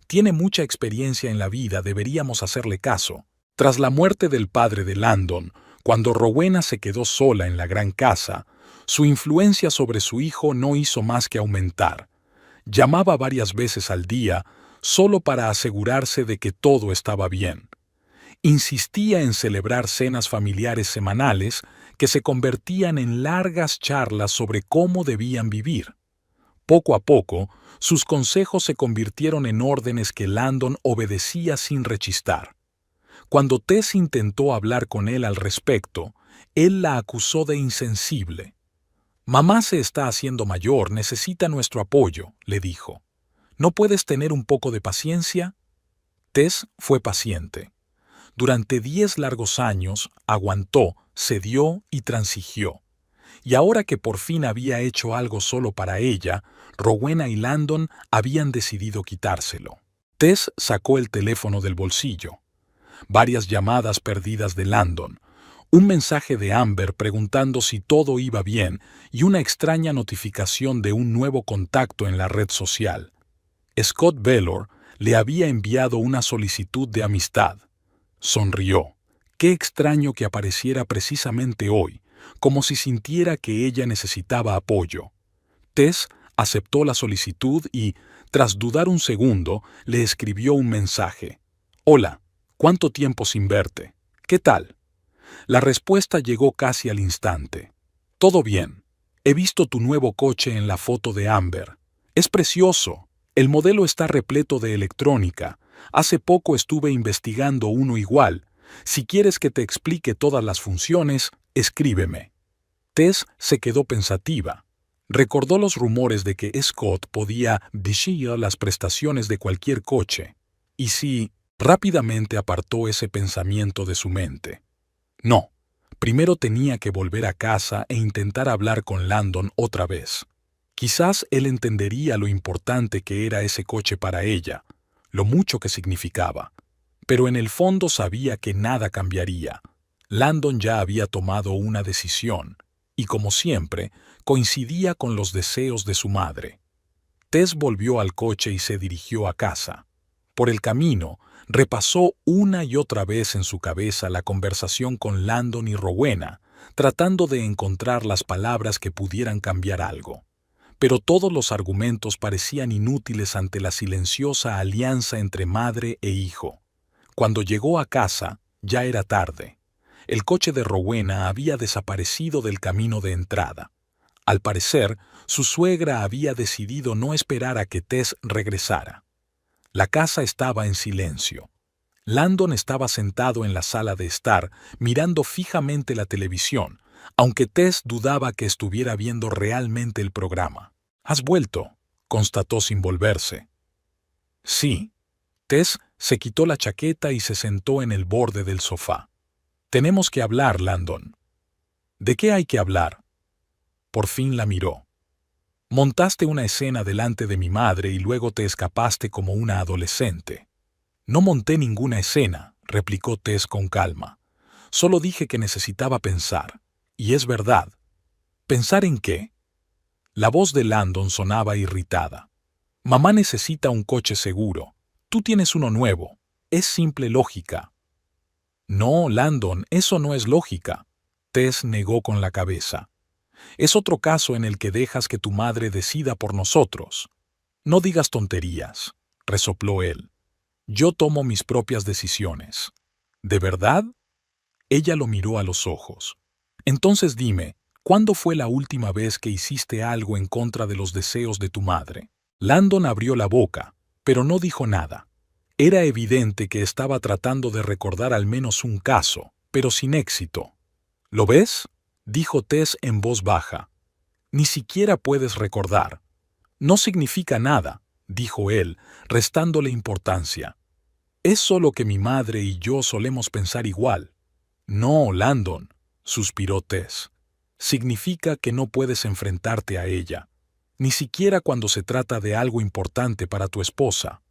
«Tiene mucha experiencia en la vida, deberíamos hacerle caso». Tras la muerte del padre de Landon, cuando Rowena se quedó sola en la gran casa, su influencia sobre su hijo no hizo más que aumentar. Llamaba varias veces al día, solo para asegurarse de que todo estaba bien. Insistía en celebrar cenas familiares semanales que se convertían en largas charlas sobre cómo debían vivir. Poco a poco, sus consejos se convirtieron en órdenes que Landon obedecía sin rechistar. Cuando Tess intentó hablar con él al respecto, él la acusó de insensible. «Mamá se está haciendo mayor, necesita nuestro apoyo», le dijo. «¿No puedes tener un poco de paciencia?» Tess fue paciente. Durante 10 largos años aguantó, cedió y transigió. Y ahora que por fin había hecho algo solo para ella, Rowena y Landon habían decidido quitárselo. Tess sacó el teléfono del bolsillo. Varias llamadas perdidas de Landon, un mensaje de Amber preguntando si todo iba bien y una extraña notificación de un nuevo contacto en la red social. Scott Velor le había enviado una solicitud de amistad. Sonrió. Qué extraño que apareciera precisamente hoy, como si sintiera que ella necesitaba apoyo. Tess aceptó la solicitud y, tras dudar un segundo, le escribió un mensaje. «Hola, ¿cuánto tiempo sin verte? ¿Qué tal?» La respuesta llegó casi al instante. «Todo bien. He visto tu nuevo coche en la foto de Amber. Es precioso. El modelo está repleto de electrónica. Hace poco estuve investigando uno igual. Si quieres que te explique todas las funciones, escríbeme». Tess se quedó pensativa. Recordó los rumores de que Scott podía decir las prestaciones de cualquier coche. Y si rápidamente apartó ese pensamiento de su mente. No, primero tenía que volver a casa e intentar hablar con Landon otra vez. Quizás él entendería lo importante que era ese coche para ella, lo mucho que significaba. Pero en el fondo sabía que nada cambiaría. Landon ya había tomado una decisión, y como siempre, coincidía con los deseos de su madre. Tess volvió al coche y se dirigió a casa. Por el camino, repasó una y otra vez en su cabeza la conversación con Landon y Rowena, tratando de encontrar las palabras que pudieran cambiar algo. Pero todos los argumentos parecían inútiles ante la silenciosa alianza entre madre e hijo. Cuando llegó a casa, ya era tarde. El coche de Rowena había desaparecido del camino de entrada. Al parecer, su suegra había decidido no esperar a que Tess regresara. La casa estaba en silencio. Landon estaba sentado en la sala de estar, mirando fijamente la televisión, aunque Tess dudaba que estuviera viendo realmente el programa. «¿Has vuelto?», constató sin volverse. «Sí». Tess se quitó la chaqueta y se sentó en el borde del sofá. «Tenemos que hablar, Landon». «¿De qué hay que hablar?». Por fin la miró. «Montaste una escena delante de mi madre y luego te escapaste como una adolescente». «No monté ninguna escena», replicó Tess con calma. «Solo dije que necesitaba pensar. Y es verdad». «¿Pensar en qué?». La voz de Landon sonaba irritada. «Mamá necesita un coche seguro. Tú tienes uno nuevo. Es simple lógica». «No, Landon, eso no es lógica». Tess negó con la cabeza. «Es otro caso en el que dejas que tu madre decida por nosotros». «No digas tonterías», resopló él. «Yo tomo mis propias decisiones». «¿De verdad?». Ella lo miró a los ojos. «Entonces dime, ¿cuándo fue la última vez que hiciste algo en contra de los deseos de tu madre?». Landon abrió la boca, pero no dijo nada. Era evidente que estaba tratando de recordar al menos un caso, pero sin éxito. «¿Lo ves?», dijo Tess en voz baja. «Ni siquiera puedes recordar». «No significa nada», dijo él, restándole importancia. «Es solo que mi madre y yo solemos pensar igual». «No, Landon», suspiró Tess. «Significa que no puedes enfrentarte a ella, ni siquiera cuando se trata de algo importante para tu esposa».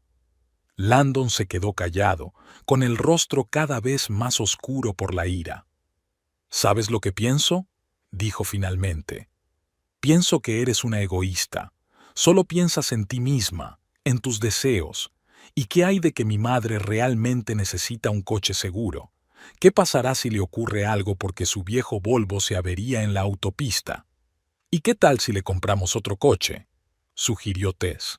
Landon se quedó callado, con el rostro cada vez más oscuro por la ira. «¿Sabes lo que pienso?», dijo finalmente. «Pienso que eres una egoísta. Solo piensas en ti misma, en tus deseos. ¿Y qué hay de que mi madre realmente necesita un coche seguro? ¿Qué pasará si le ocurre algo porque su viejo Volvo se avería en la autopista? ¿Y qué tal si le compramos otro coche?», sugirió Tess.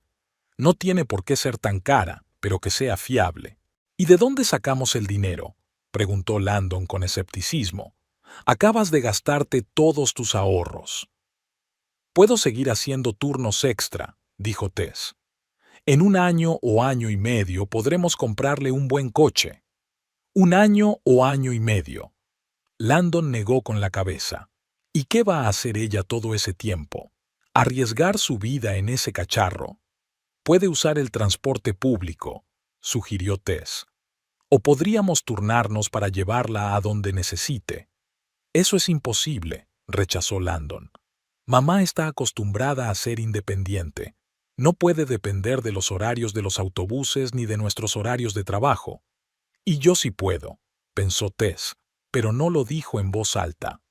«No tiene por qué ser tan cara, pero que sea fiable». «¿Y de dónde sacamos el dinero?», preguntó Landon con escepticismo. «Acabas de gastarte todos tus ahorros». «Puedo seguir haciendo turnos extra», dijo Tess. «En un año o año y medio podremos comprarle un buen coche». «Un año o año y medio». Landon negó con la cabeza. «¿Y qué va a hacer ella todo ese tiempo? ¿Arriesgar su vida en ese cacharro?». «Puede usar el transporte público», sugirió Tess. «O podríamos turnarnos para llevarla a donde necesite». «Eso es imposible», rechazó Landon. «Mamá está acostumbrada a ser independiente. No puede depender de los horarios de los autobuses ni de nuestros horarios de trabajo». «Y yo sí puedo», pensó Tess, pero no lo dijo en voz alta.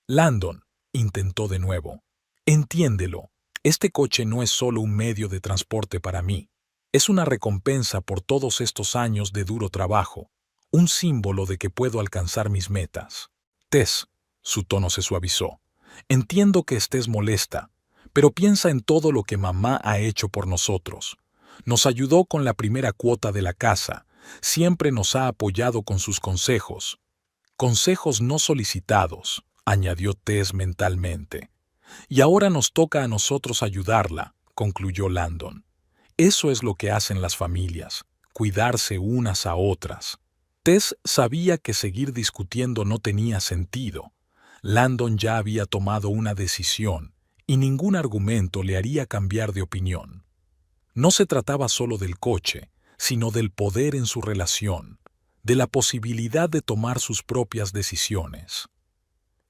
«Landon», intentó de nuevo, «entiéndelo. Este coche no es solo un medio de transporte para mí. Es una recompensa por todos estos años de duro trabajo, un símbolo de que puedo alcanzar mis metas». «Tess», su tono se suavizó, «entiendo que estés molesta, pero piensa en todo lo que mamá ha hecho por nosotros. Nos ayudó con la primera cuota de la casa, siempre nos ha apoyado con sus consejos». «Consejos no solicitados», añadió Tess mentalmente. «Y ahora nos toca a nosotros ayudarla», concluyó Landon. «Eso es lo que hacen las familias, cuidarse unas a otras». Tess sabía que seguir discutiendo no tenía sentido. Landon ya había tomado una decisión, y ningún argumento le haría cambiar de opinión. No se trataba solo del coche, sino del poder en su relación, de la posibilidad de tomar sus propias decisiones.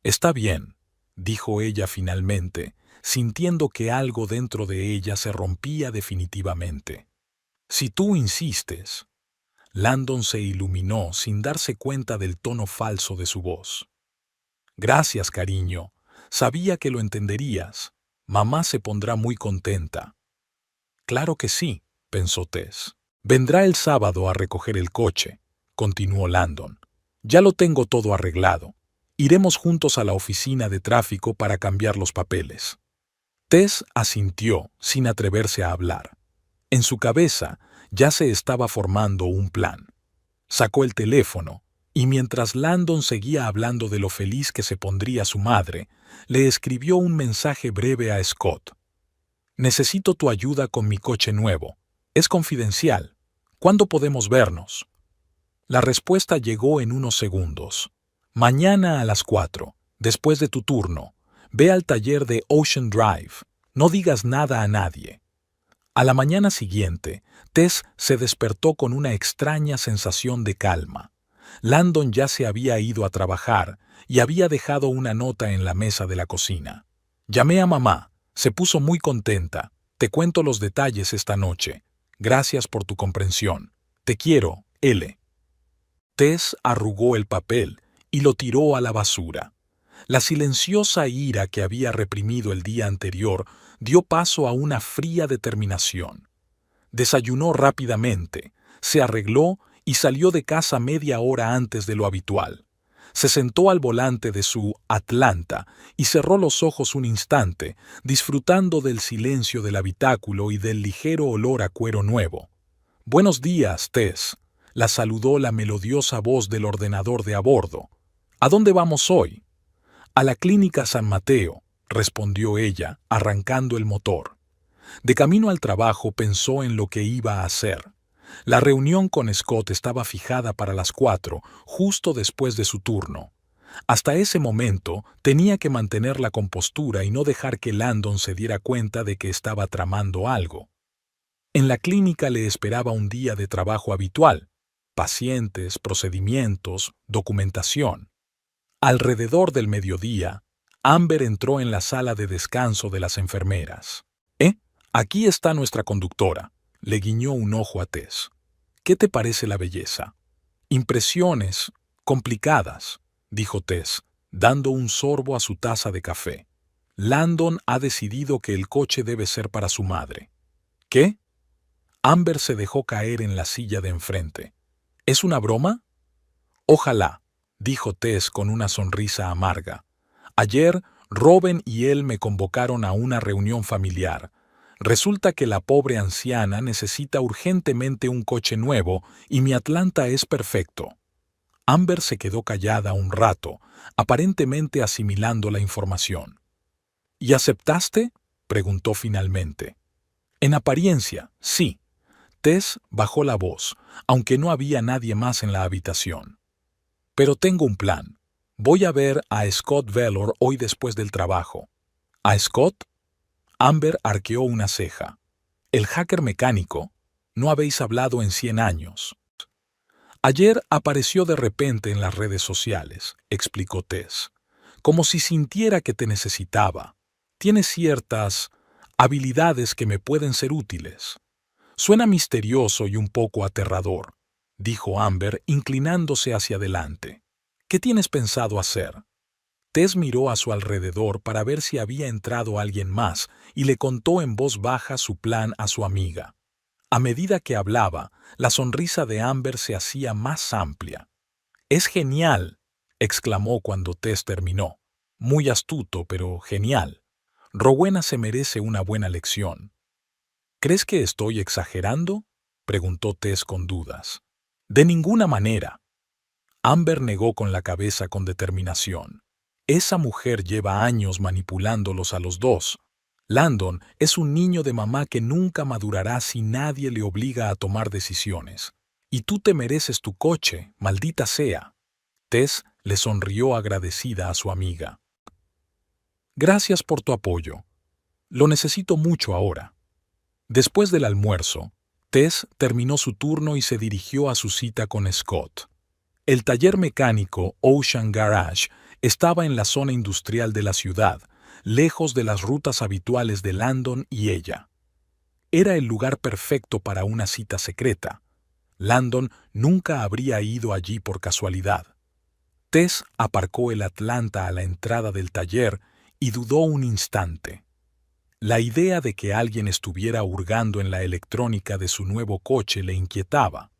«Está bien», dijo ella finalmente, sintiendo que algo dentro de ella se rompía definitivamente. «Si tú insistes». Landon se iluminó sin darse cuenta del tono falso de su voz. «Gracias, cariño. Sabía que lo entenderías. Mamá se pondrá muy contenta». «Claro que sí», pensó Tess. «Vendrá el sábado a recoger el coche», continuó Landon. «Ya lo tengo todo arreglado. Iremos juntos a la oficina de tráfico para cambiar los papeles. Tess asintió sin atreverse a hablar. En su cabeza ya se estaba formando un plan. Sacó el teléfono y mientras Landon seguía hablando de lo feliz que se pondría su madre, le escribió un mensaje breve a Scott. Necesito tu ayuda con mi coche nuevo. Es confidencial. ¿Cuándo podemos vernos? La respuesta llegó en unos segundos. Mañana a las 4, después de tu turno. Ve al taller de Ocean Drive. No digas nada a nadie. A la mañana siguiente, Tess se despertó con una extraña sensación de calma. Landon ya se había ido a trabajar y había dejado una nota en la mesa de la cocina. Llamé a mamá. Se puso muy contenta. Te cuento los detalles esta noche. Gracias por tu comprensión. Te quiero, L. Tess arrugó el papel y lo tiró a la basura. La silenciosa ira que había reprimido el día anterior dio paso a una fría determinación. Desayunó rápidamente, se arregló y salió de casa media hora antes de lo habitual. Se sentó al volante de su Atlanta y cerró los ojos un instante, disfrutando del silencio del habitáculo y del ligero olor a cuero nuevo. «Buenos días, Tess», la saludó la melodiosa voz del ordenador de a bordo. «¿A dónde vamos hoy?» «A la Clínica San Mateo», respondió ella, arrancando el motor. De camino al trabajo pensó en lo que iba a hacer. La reunión con Scott estaba fijada para las 4, justo después de su turno. Hasta ese momento tenía que mantener la compostura y no dejar que Landon se diera cuenta de que estaba tramando algo. En la clínica le esperaba un día de trabajo habitual: pacientes, procedimientos, documentación. Alrededor del mediodía, Amber entró en la sala de descanso de las enfermeras. Aquí está nuestra conductora», le guiñó un ojo a Tess. «¿Qué te parece la belleza?» «Impresiones complicadas», dijo Tess, dando un sorbo a su taza de café. «Landon ha decidido que el coche debe ser para su madre». «¿Qué?» Amber se dejó caer en la silla de enfrente. «¿Es una broma?» «Ojalá», dijo Tess con una sonrisa amarga. «Ayer, Robin y él me convocaron a una reunión familiar. Resulta que la pobre anciana necesita urgentemente un coche nuevo y mi Atlanta es perfecto». Amber se quedó callada un rato, aparentemente asimilando la información. «¿Y aceptaste?», preguntó finalmente. «En apariencia, sí». Tess bajó la voz, aunque no había nadie más en la habitación. «Pero tengo un plan. Voy a ver a Scott Velor hoy después del trabajo». «¿A Scott?» Amber arqueó una ceja. «¿El hacker mecánico? No habéis hablado en 100 años». «Ayer apareció de repente en las redes sociales», explicó Tess, «como si sintiera que te necesitaba. Tiene ciertas habilidades que me pueden ser útiles». «Suena misterioso y un poco aterrador», dijo Amber, inclinándose hacia adelante. «¿Qué tienes pensado hacer?» Tess miró a su alrededor para ver si había entrado alguien más y le contó en voz baja su plan a su amiga. A medida que hablaba, la sonrisa de Amber se hacía más amplia. «Es genial», exclamó cuando Tess terminó. «Muy astuto, pero genial. Rowena se merece una buena lección». «¿Crees que estoy exagerando?», preguntó Tess con dudas. «De ninguna manera». Amber negó con la cabeza con determinación. «Esa mujer lleva años manipulándolos a los dos. Landon es un niño de mamá que nunca madurará si nadie le obliga a tomar decisiones. Y tú te mereces tu coche, maldita sea». Tess le sonrió agradecida a su amiga. «Gracias por tu apoyo. Lo necesito mucho ahora». Después del almuerzo, Tess terminó su turno y se dirigió a su cita con Scott. El taller mecánico Ocean Garage estaba en la zona industrial de la ciudad, lejos de las rutas habituales de Landon y ella. Era el lugar perfecto para una cita secreta. Landon nunca habría ido allí por casualidad. Tess aparcó el Atlanta a la entrada del taller y dudó un instante. La idea de que alguien estuviera hurgando en la electrónica de su nuevo coche le inquietaba.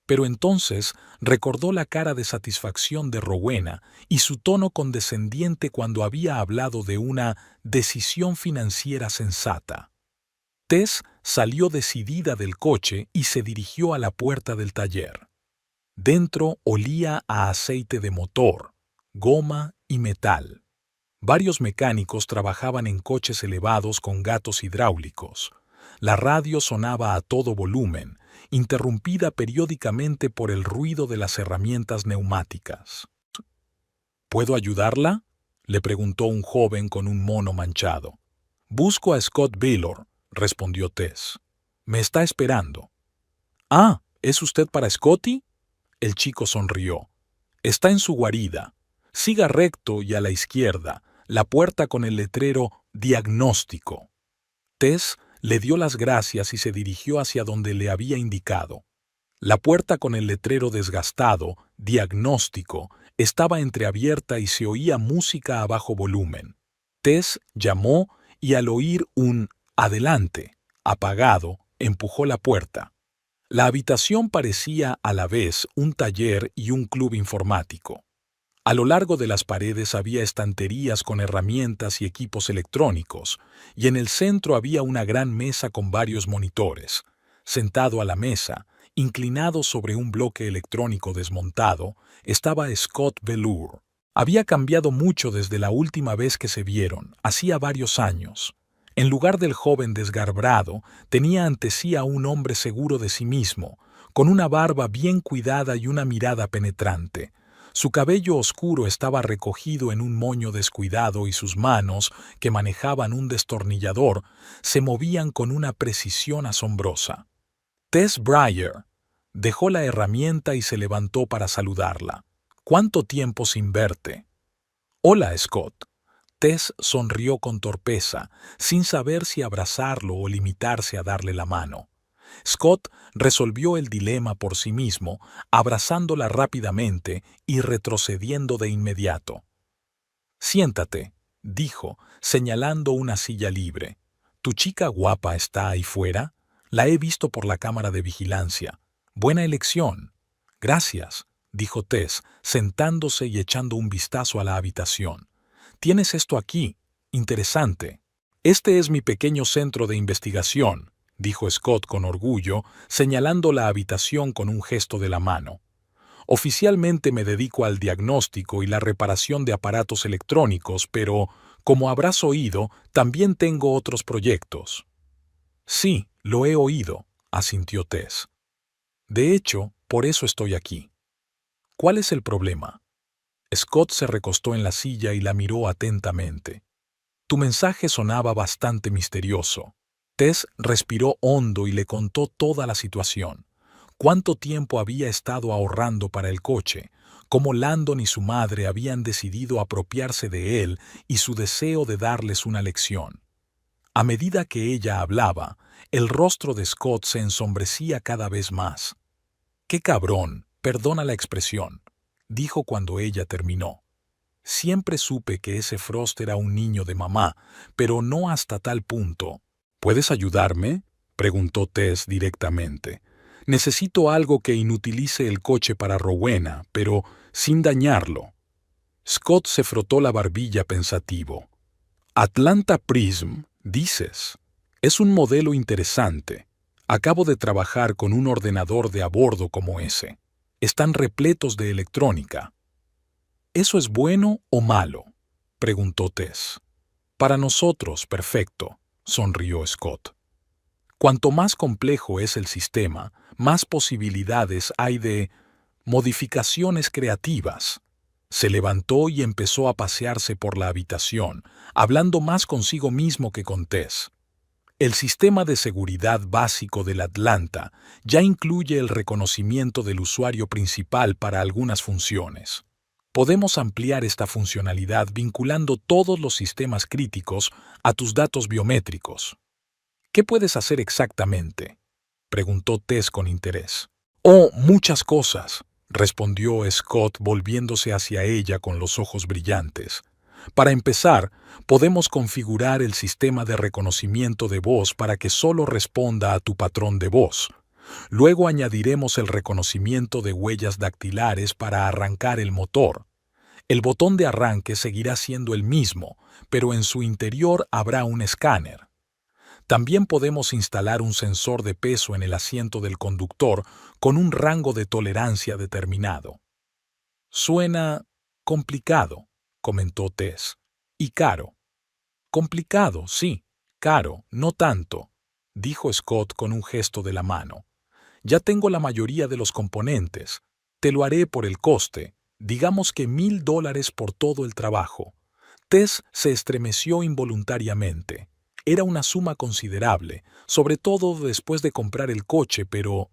pero entonces recordó la cara de satisfacción de Rowena y su tono condescendiente cuando había hablado de una decisión financiera sensata. Tess salió decidida del coche y se dirigió a la puerta del taller. Dentro olía a aceite de motor, goma y metal. Varios mecánicos trabajaban en coches elevados con gatos hidráulicos. La radio sonaba a todo volumen, interrumpida periódicamente por el ruido de las herramientas neumáticas. ¿Puedo ayudarla?, le preguntó un joven con un mono manchado. Busco a Scott Baylor, respondió Tess. Me está esperando. Ah, ¿es usted para Scotty? El chico sonrió. Está en su guarida. Siga recto y a la izquierda, la puerta con el letrero Diagnóstico. Tess le dio las gracias y se dirigió hacia donde le había indicado. La puerta con el letrero desgastado, Diagnóstico, estaba entreabierta y se oía música a bajo volumen. Tess llamó y al oír un «Adelante», apagado, empujó la puerta. La habitación parecía a la vez un taller y un club informático. A lo largo de las paredes había estanterías con herramientas y equipos electrónicos, y en el centro había una gran mesa con varios monitores. Sentado a la mesa, inclinado sobre un bloque electrónico desmontado, estaba Scott Baylor. Había cambiado mucho desde la última vez que se vieron, hacía varios años. En lugar del joven desgarbrado, tenía ante sí a un hombre seguro de sí mismo, con una barba bien cuidada y una mirada penetrante. Su cabello oscuro estaba recogido en un moño descuidado y sus manos, que manejaban un destornillador, se movían con una precisión asombrosa. Tess Breyer dejó la herramienta y se levantó para saludarla. ¿Cuánto tiempo sin verte? Hola, Scott. Tess sonrió con torpeza, sin saber si abrazarlo o limitarse a darle la mano. Scott resolvió el dilema por sí mismo, abrazándola rápidamente y retrocediendo de inmediato. «Siéntate», dijo, señalando una silla libre. «¿Tu chica guapa está ahí fuera? La he visto por la cámara de vigilancia. Buena elección». «Gracias», dijo Tess, sentándose y echando un vistazo a la habitación. «Tienes esto aquí. Interesante». «Este es mi pequeño centro de investigación», dijo Scott con orgullo, señalando la habitación con un gesto de la mano. «Oficialmente me dedico al diagnóstico y la reparación de aparatos electrónicos, pero, como habrás oído, también tengo otros proyectos». «Sí, lo he oído», asintió Tess. «De hecho, por eso estoy aquí». «¿Cuál es el problema?» Scott se recostó en la silla y la miró atentamente. «Tu mensaje sonaba bastante misterioso». Tess respiró hondo y le contó toda la situación. Cuánto tiempo había estado ahorrando para el coche, cómo Landon y su madre habían decidido apropiarse de él y su deseo de darles una lección. A medida que ella hablaba, el rostro de Scott se ensombrecía cada vez más. «Qué cabrón, perdona la expresión», dijo cuando ella terminó. «Siempre supe que ese Frost era un niño de mamá, pero no hasta tal punto». «¿Puedes ayudarme?», preguntó Tess directamente. «Necesito algo que inutilice el coche para Rowena, pero sin dañarlo». Scott se frotó la barbilla pensativo. «Atlanta Prism, dices. Es un modelo interesante. Acabo de trabajar con un ordenador de a bordo como ese. Están repletos de electrónica». «¿Eso es bueno o malo?», preguntó Tess. «Para nosotros, perfecto», sonrió Scott. «Cuanto más complejo es el sistema, más posibilidades hay de modificaciones creativas». Se levantó y empezó a pasearse por la habitación, hablando más consigo mismo que con Tess. El sistema de seguridad básico del Atlanta ya incluye el reconocimiento del usuario principal para algunas funciones. Podemos ampliar esta funcionalidad vinculando todos los sistemas críticos a tus datos biométricos. «¿Qué puedes hacer exactamente?», preguntó Tess con interés. «Oh, muchas cosas», respondió Scott volviéndose hacia ella con los ojos brillantes. «Para empezar, podemos configurar el sistema de reconocimiento de voz para que solo responda a tu patrón de voz. Luego añadiremos el reconocimiento de huellas dactilares para arrancar el motor. El botón de arranque seguirá siendo el mismo, pero en su interior habrá un escáner. También podemos instalar un sensor de peso en el asiento del conductor con un rango de tolerancia determinado. Suena complicado, comentó Tess. Y caro. Complicado, sí. Caro, no tanto, dijo Scott con un gesto de la mano. Ya tengo la mayoría de los componentes. Te lo haré por el coste. Digamos que $1000 por todo el trabajo. Tess se estremeció involuntariamente. Era una suma considerable, sobre todo después de comprar el coche, pero...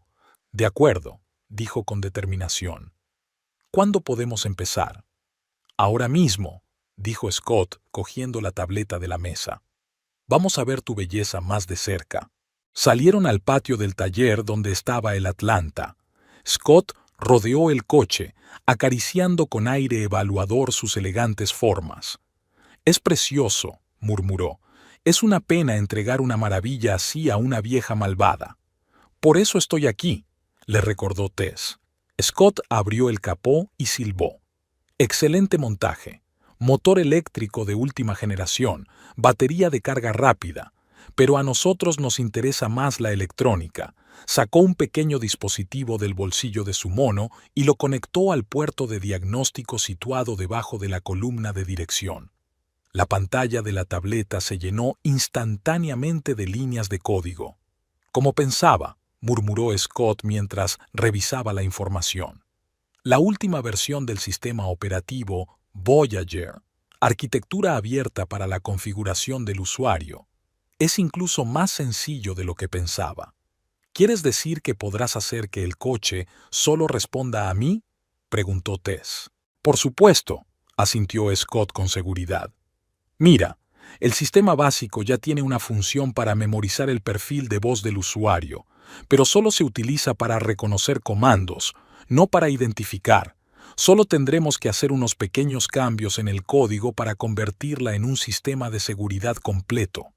De acuerdo, dijo con determinación. ¿Cuándo podemos empezar? Ahora mismo, dijo Scott, cogiendo la tableta de la mesa. Vamos a ver tu belleza más de cerca. Salieron al patio del taller donde estaba el Atlanta. Scott rodeó el coche, acariciando con aire evaluador sus elegantes formas. «Es precioso», murmuró. «Es una pena entregar una maravilla así a una vieja malvada». «Por eso estoy aquí», le recordó Tess. Scott abrió el capó y silbó. «Excelente montaje. Motor eléctrico de última generación, batería de carga rápida. Pero a nosotros nos interesa más la electrónica». Sacó un pequeño dispositivo del bolsillo de su mono y lo conectó al puerto de diagnóstico situado debajo de la columna de dirección. La pantalla de la tableta se llenó instantáneamente de líneas de código. «Como pensaba», murmuró Scott mientras revisaba la información. La última versión del sistema operativo Voyager, arquitectura abierta para la configuración del usuario. Es incluso más sencillo de lo que pensaba. ¿Quieres decir que podrás hacer que el coche solo responda a mí?, preguntó Tess. Por supuesto, asintió Scott con seguridad. Mira, el sistema básico ya tiene una función para memorizar el perfil de voz del usuario, pero solo se utiliza para reconocer comandos, no para identificar. Solo tendremos que hacer unos pequeños cambios en el código para convertirla en un sistema de seguridad completo.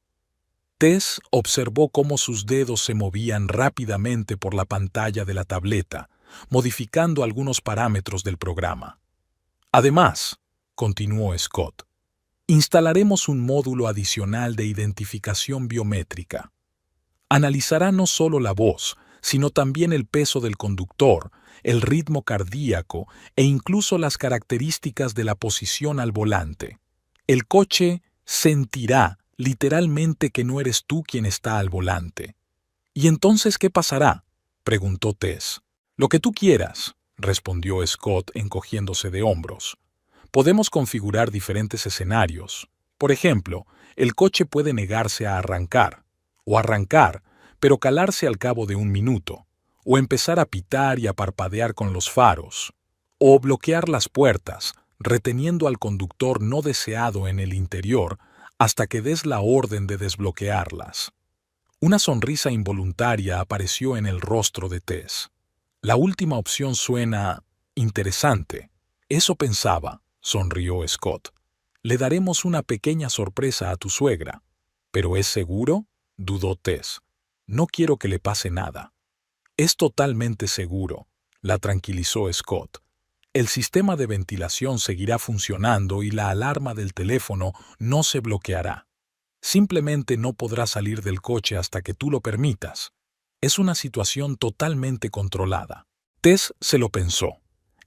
Tess observó cómo sus dedos se movían rápidamente por la pantalla de la tableta, modificando algunos parámetros del programa. Además, continuó Scott, instalaremos un módulo adicional de identificación biométrica. Analizará no solo la voz, sino también el peso del conductor, el ritmo cardíaco e incluso las características de la posición al volante. El coche sentirá literalmente que no eres tú quien está al volante. ¿Y entonces qué pasará?, preguntó Tess. Lo que tú quieras, respondió Scott encogiéndose de hombros. Podemos configurar diferentes escenarios. Por ejemplo, el coche puede negarse a arrancar, o arrancar, pero calarse al cabo de 1 minuto, o empezar a pitar y a parpadear con los faros, o bloquear las puertas, reteniendo al conductor no deseado en el interior hasta que des la orden de desbloquearlas. Una sonrisa involuntaria apareció en el rostro de Tess. La última opción suena interesante. Eso pensaba, sonrió Scott. Le daremos una pequeña sorpresa a tu suegra. ¿Pero es seguro?, dudó Tess. No quiero que le pase nada. Es totalmente seguro, la tranquilizó Scott. El sistema de ventilación seguirá funcionando y la alarma del teléfono no se bloqueará. Simplemente no podrá salir del coche hasta que tú lo permitas. Es una situación totalmente controlada. Tess se lo pensó.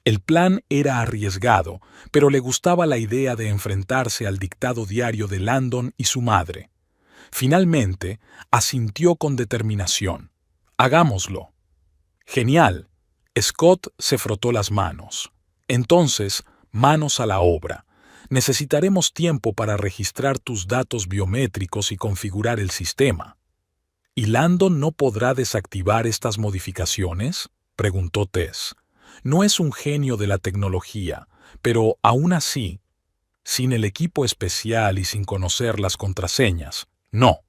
El plan era arriesgado, pero le gustaba la idea de enfrentarse al dictado diario de Landon y su madre. Finalmente, asintió con determinación. «Hagámoslo». «Genial». Scott se frotó las manos. «Entonces, manos a la obra. Necesitaremos tiempo para registrar tus datos biométricos y configurar el sistema». «¿Y Landon no podrá desactivar estas modificaciones?», preguntó Tess. «No es un genio de la tecnología, pero aún así, sin el equipo especial y sin conocer las contraseñas, no»,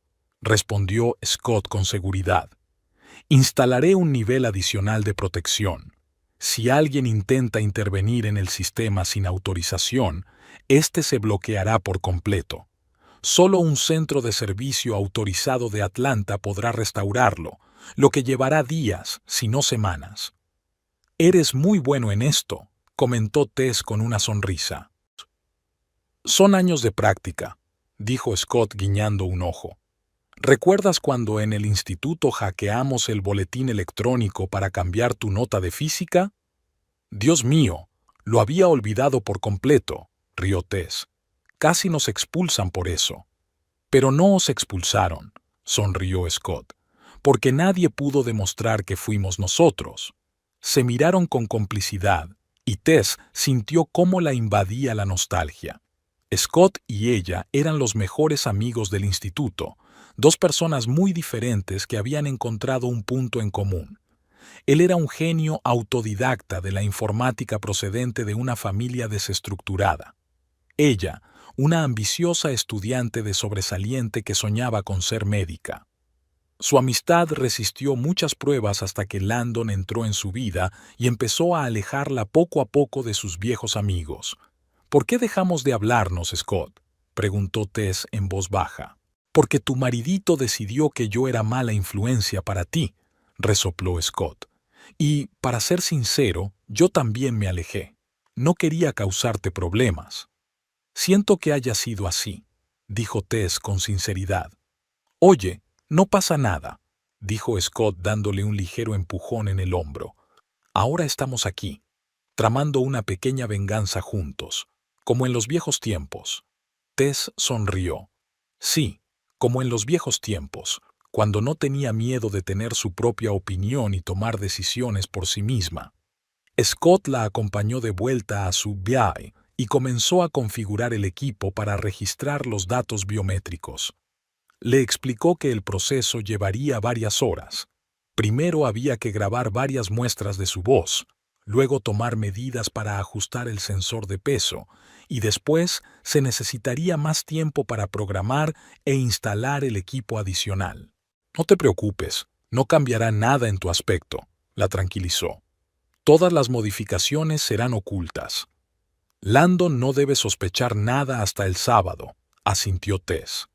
respondió Scott con seguridad. «Instalaré un nivel adicional de protección. Si alguien intenta intervenir en el sistema sin autorización, este se bloqueará por completo. Solo un centro de servicio autorizado de Atlanta podrá restaurarlo, lo que llevará días, si no semanas. Eres muy bueno en esto, comentó Tess con una sonrisa. Son años de práctica, dijo Scott guiñando un ojo. ¿Recuerdas cuando en el instituto hackeamos el boletín electrónico para cambiar tu nota de física? Dios mío, lo había olvidado por completo, rió Tess. Casi nos expulsan por eso. Pero no os expulsaron, sonrió Scott, porque nadie pudo demostrar que fuimos nosotros. Se miraron con complicidad, y Tess sintió cómo la invadía la nostalgia. Scott y ella eran los mejores amigos del instituto, dos personas muy diferentes que habían encontrado un punto en común. Él era un genio autodidacta de la informática procedente de una familia desestructurada. Ella, una ambiciosa estudiante de sobresaliente que soñaba con ser médica. Su amistad resistió muchas pruebas hasta que Landon entró en su vida y empezó a alejarla poco a poco de sus viejos amigos. ¿Por qué dejamos de hablarnos, Scott?, preguntó Tess en voz baja. Porque tu maridito decidió que yo era mala influencia para ti, resopló Scott. Y, para ser sincero, yo también me alejé. No quería causarte problemas. Siento que haya sido así, dijo Tess con sinceridad. Oye, no pasa nada, dijo Scott dándole un ligero empujón en el hombro. Ahora estamos aquí, tramando una pequeña venganza juntos, como en los viejos tiempos. Tess sonrió. Sí, como en los viejos tiempos, cuando no tenía miedo de tener su propia opinión y tomar decisiones por sí misma. Scott la acompañó de vuelta a su viaje y comenzó a configurar el equipo para registrar los datos biométricos. Le explicó que el proceso llevaría varias horas. Primero había que grabar varias muestras de su voz, luego tomar medidas para ajustar el sensor de peso, y después se necesitaría más tiempo para programar e instalar el equipo adicional. No te preocupes, no cambiará nada en tu aspecto, la tranquilizó. Todas las modificaciones serán ocultas. Landon no debe sospechar nada hasta el sábado, asintió Tess.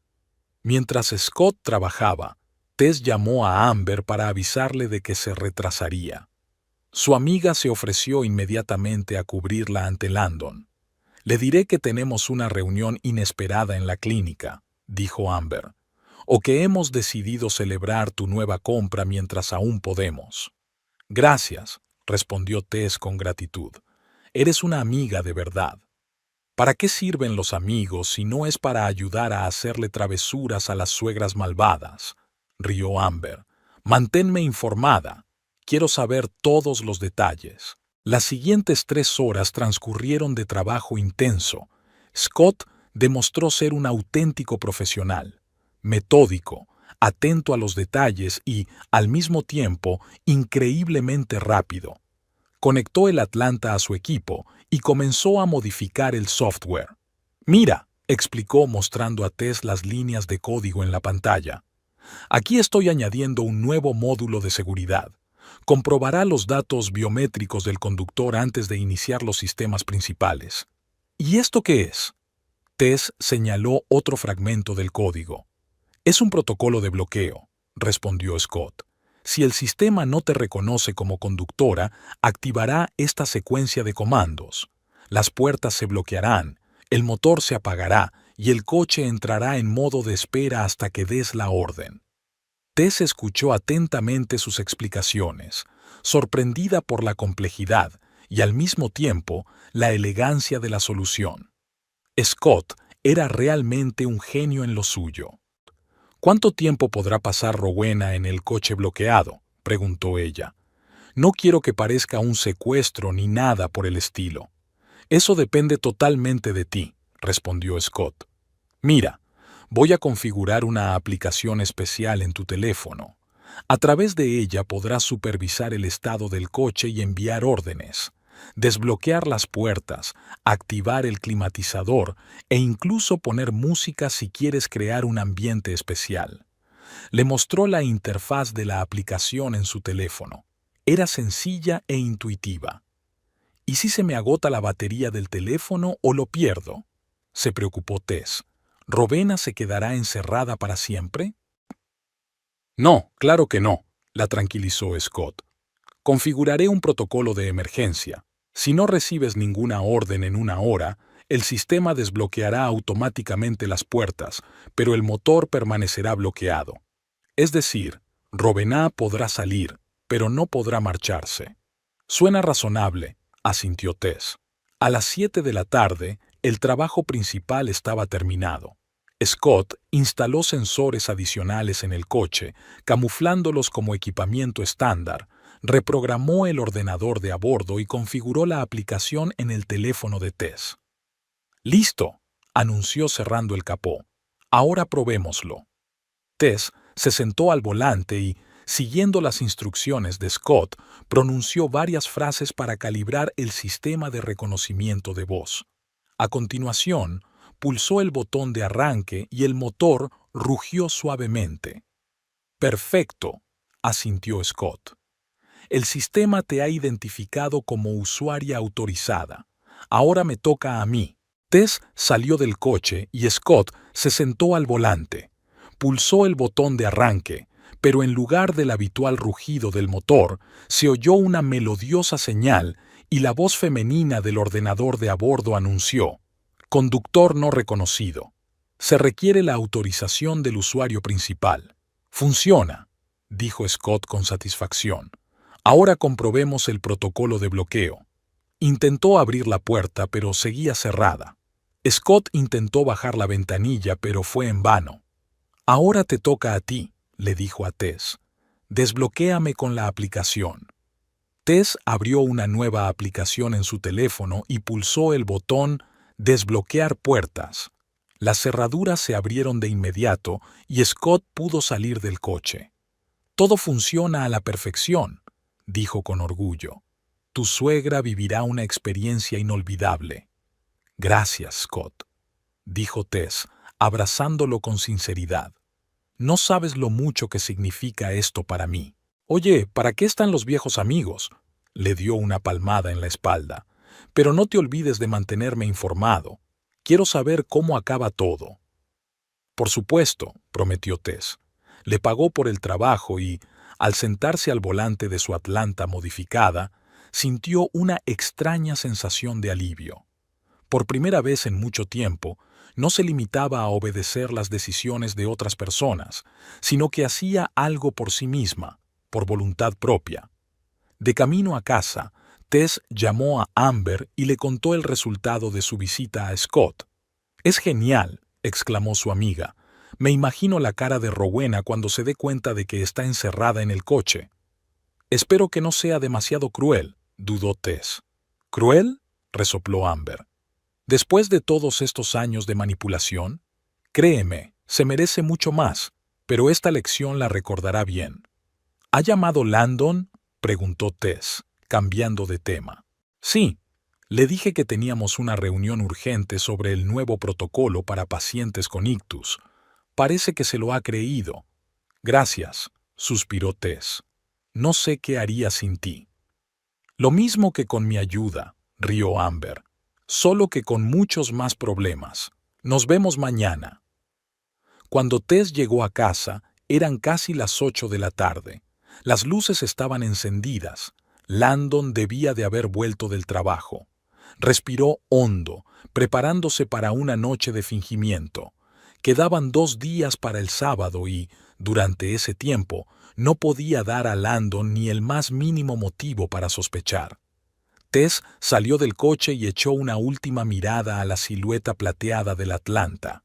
Mientras Scott trabajaba, Tess llamó a Amber para avisarle de que se retrasaría. Su amiga se ofreció inmediatamente a cubrirla ante Landon. Le diré que tenemos una reunión inesperada en la clínica, dijo Amber, o que hemos decidido celebrar tu nueva compra mientras aún podemos. Gracias, respondió Tess con gratitud. Eres una amiga de verdad. ¿Para qué sirven los amigos si no es para ayudar a hacerle travesuras a las suegras malvadas? Rió Amber. Manténme informada. Quiero saber todos los detalles. Las siguientes 3 horas transcurrieron de trabajo intenso. Scott demostró ser un auténtico profesional, metódico, atento a los detalles y, al mismo tiempo, increíblemente rápido. Conectó el Atlanta a su equipo y comenzó a modificar el software. Mira, explicó mostrando a Tess las líneas de código en la pantalla. Aquí estoy añadiendo un nuevo módulo de seguridad. Comprobará los datos biométricos del conductor antes de iniciar los sistemas principales. ¿Y esto qué es? Tess señaló otro fragmento del código. Es un protocolo de bloqueo, respondió Scott. Si el sistema no te reconoce como conductora, activará esta secuencia de comandos. Las puertas se bloquearán, el motor se apagará y el coche entrará en modo de espera hasta que des la orden. Tess escuchó atentamente sus explicaciones, sorprendida por la complejidad y al mismo tiempo la elegancia de la solución. Scott era realmente un genio en lo suyo. ¿Cuánto tiempo podrá pasar Rowena en el coche bloqueado?, preguntó ella. No quiero que parezca un secuestro ni nada por el estilo. Eso depende totalmente de ti, respondió Scott. Mira, voy a configurar una aplicación especial en tu teléfono. A través de ella podrás supervisar el estado del coche y enviar órdenes, desbloquear las puertas, activar el climatizador e incluso poner música si quieres crear un ambiente especial. Le mostró la interfaz de la aplicación en su teléfono. Era sencilla e intuitiva. ¿Y si se me agota la batería del teléfono o lo pierdo?, se preocupó Tess. ¿Rowena se quedará encerrada para siempre? No, claro que no, la tranquilizó Scott. Configuraré un protocolo de emergencia. Si no recibes ninguna orden en una hora, el sistema desbloqueará automáticamente las puertas, pero el motor permanecerá bloqueado. Es decir, Rowena podrá salir, pero no podrá marcharse. Suena razonable, asintió Tess. A las 7 de la tarde, el trabajo principal estaba terminado. Scott instaló sensores adicionales en el coche, camuflándolos como equipamiento estándar, reprogramó el ordenador de a bordo y configuró la aplicación en el teléfono de Tess. «Listo», anunció cerrando el capó. «Ahora probémoslo». Tess se sentó al volante y, siguiendo las instrucciones de Scott, pronunció varias frases para calibrar el sistema de reconocimiento de voz. A continuación, pulsó el botón de arranque y el motor rugió suavemente. «Perfecto», asintió Scott. «El sistema te ha identificado como usuaria autorizada. Ahora me toca a mí». Tess salió del coche y Scott se sentó al volante. Pulsó el botón de arranque, pero en lugar del habitual rugido del motor, se oyó una melodiosa señal y la voz femenina del ordenador de a bordo anunció: «Conductor no reconocido. Se requiere la autorización del usuario principal». «Funciona», dijo Scott con satisfacción. «Ahora comprobemos el protocolo de bloqueo». Intentó abrir la puerta, pero seguía cerrada. Scott intentó bajar la ventanilla, pero fue en vano. «Ahora te toca a ti», le dijo a Tess. «Desbloquéame con la aplicación». Tess abrió una nueva aplicación en su teléfono y pulsó el botón «Desbloquear puertas». Las cerraduras se abrieron de inmediato y Scott pudo salir del coche. «Todo funciona a la perfección», dijo con orgullo. «Tu suegra vivirá una experiencia inolvidable». «Gracias, Scott», dijo Tess, abrazándolo con sinceridad. «No sabes lo mucho que significa esto para mí». «Oye, ¿para qué están los viejos amigos?», le dio una palmada en la espalda. «Pero no te olvides de mantenerme informado. Quiero saber cómo acaba todo». «Por supuesto», prometió Tess. Le pagó por el trabajo y, al sentarse al volante de su Atlanta modificada, sintió una extraña sensación de alivio. Por primera vez en mucho tiempo, no se limitaba a obedecer las decisiones de otras personas, sino que hacía algo por sí misma, por voluntad propia. De camino a casa, Tess llamó a Amber y le contó el resultado de su visita a Scott. «Es genial», exclamó su amiga. «Me imagino la cara de Rowena cuando se dé cuenta de que está encerrada en el coche». «Espero que no sea demasiado cruel», dudó Tess. «¿Cruel?», resopló Amber. «Después de todos estos años de manipulación, créeme, se merece mucho más, pero esta lección la recordará bien». «¿Ha llamado Landon?», preguntó Tess, cambiando de tema. «Sí, le dije que teníamos una reunión urgente sobre el nuevo protocolo para pacientes con ictus. Parece que se lo ha creído». «Gracias», suspiró Tess. «No sé qué haría sin ti». «Lo mismo que con mi ayuda», rió Amber. «Solo que con muchos más problemas. Nos vemos mañana». Cuando Tess llegó a casa, eran casi las 8 de la tarde. Las luces estaban encendidas. Landon debía de haber vuelto del trabajo. Respiró hondo, preparándose para una noche de fingimiento. Quedaban 2 días para el sábado y, durante ese tiempo, no podía dar a Landon ni el más mínimo motivo para sospechar. Tess salió del coche y echó una última mirada a la silueta plateada del Atlanta.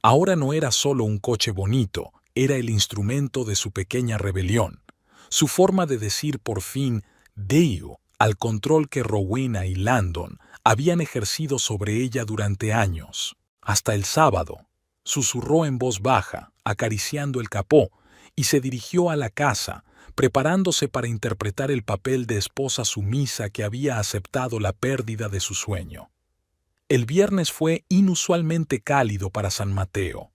Ahora no era solo un coche bonito, era el instrumento de su pequeña rebelión. Su forma de decir por fin «Deo» al control que Rowena y Landon habían ejercido sobre ella durante años. «Hasta el sábado», susurró en voz baja, acariciando el capó, y se dirigió a la casa, preparándose para interpretar el papel de esposa sumisa que había aceptado la pérdida de su sueño. El viernes fue inusualmente cálido para San Mateo.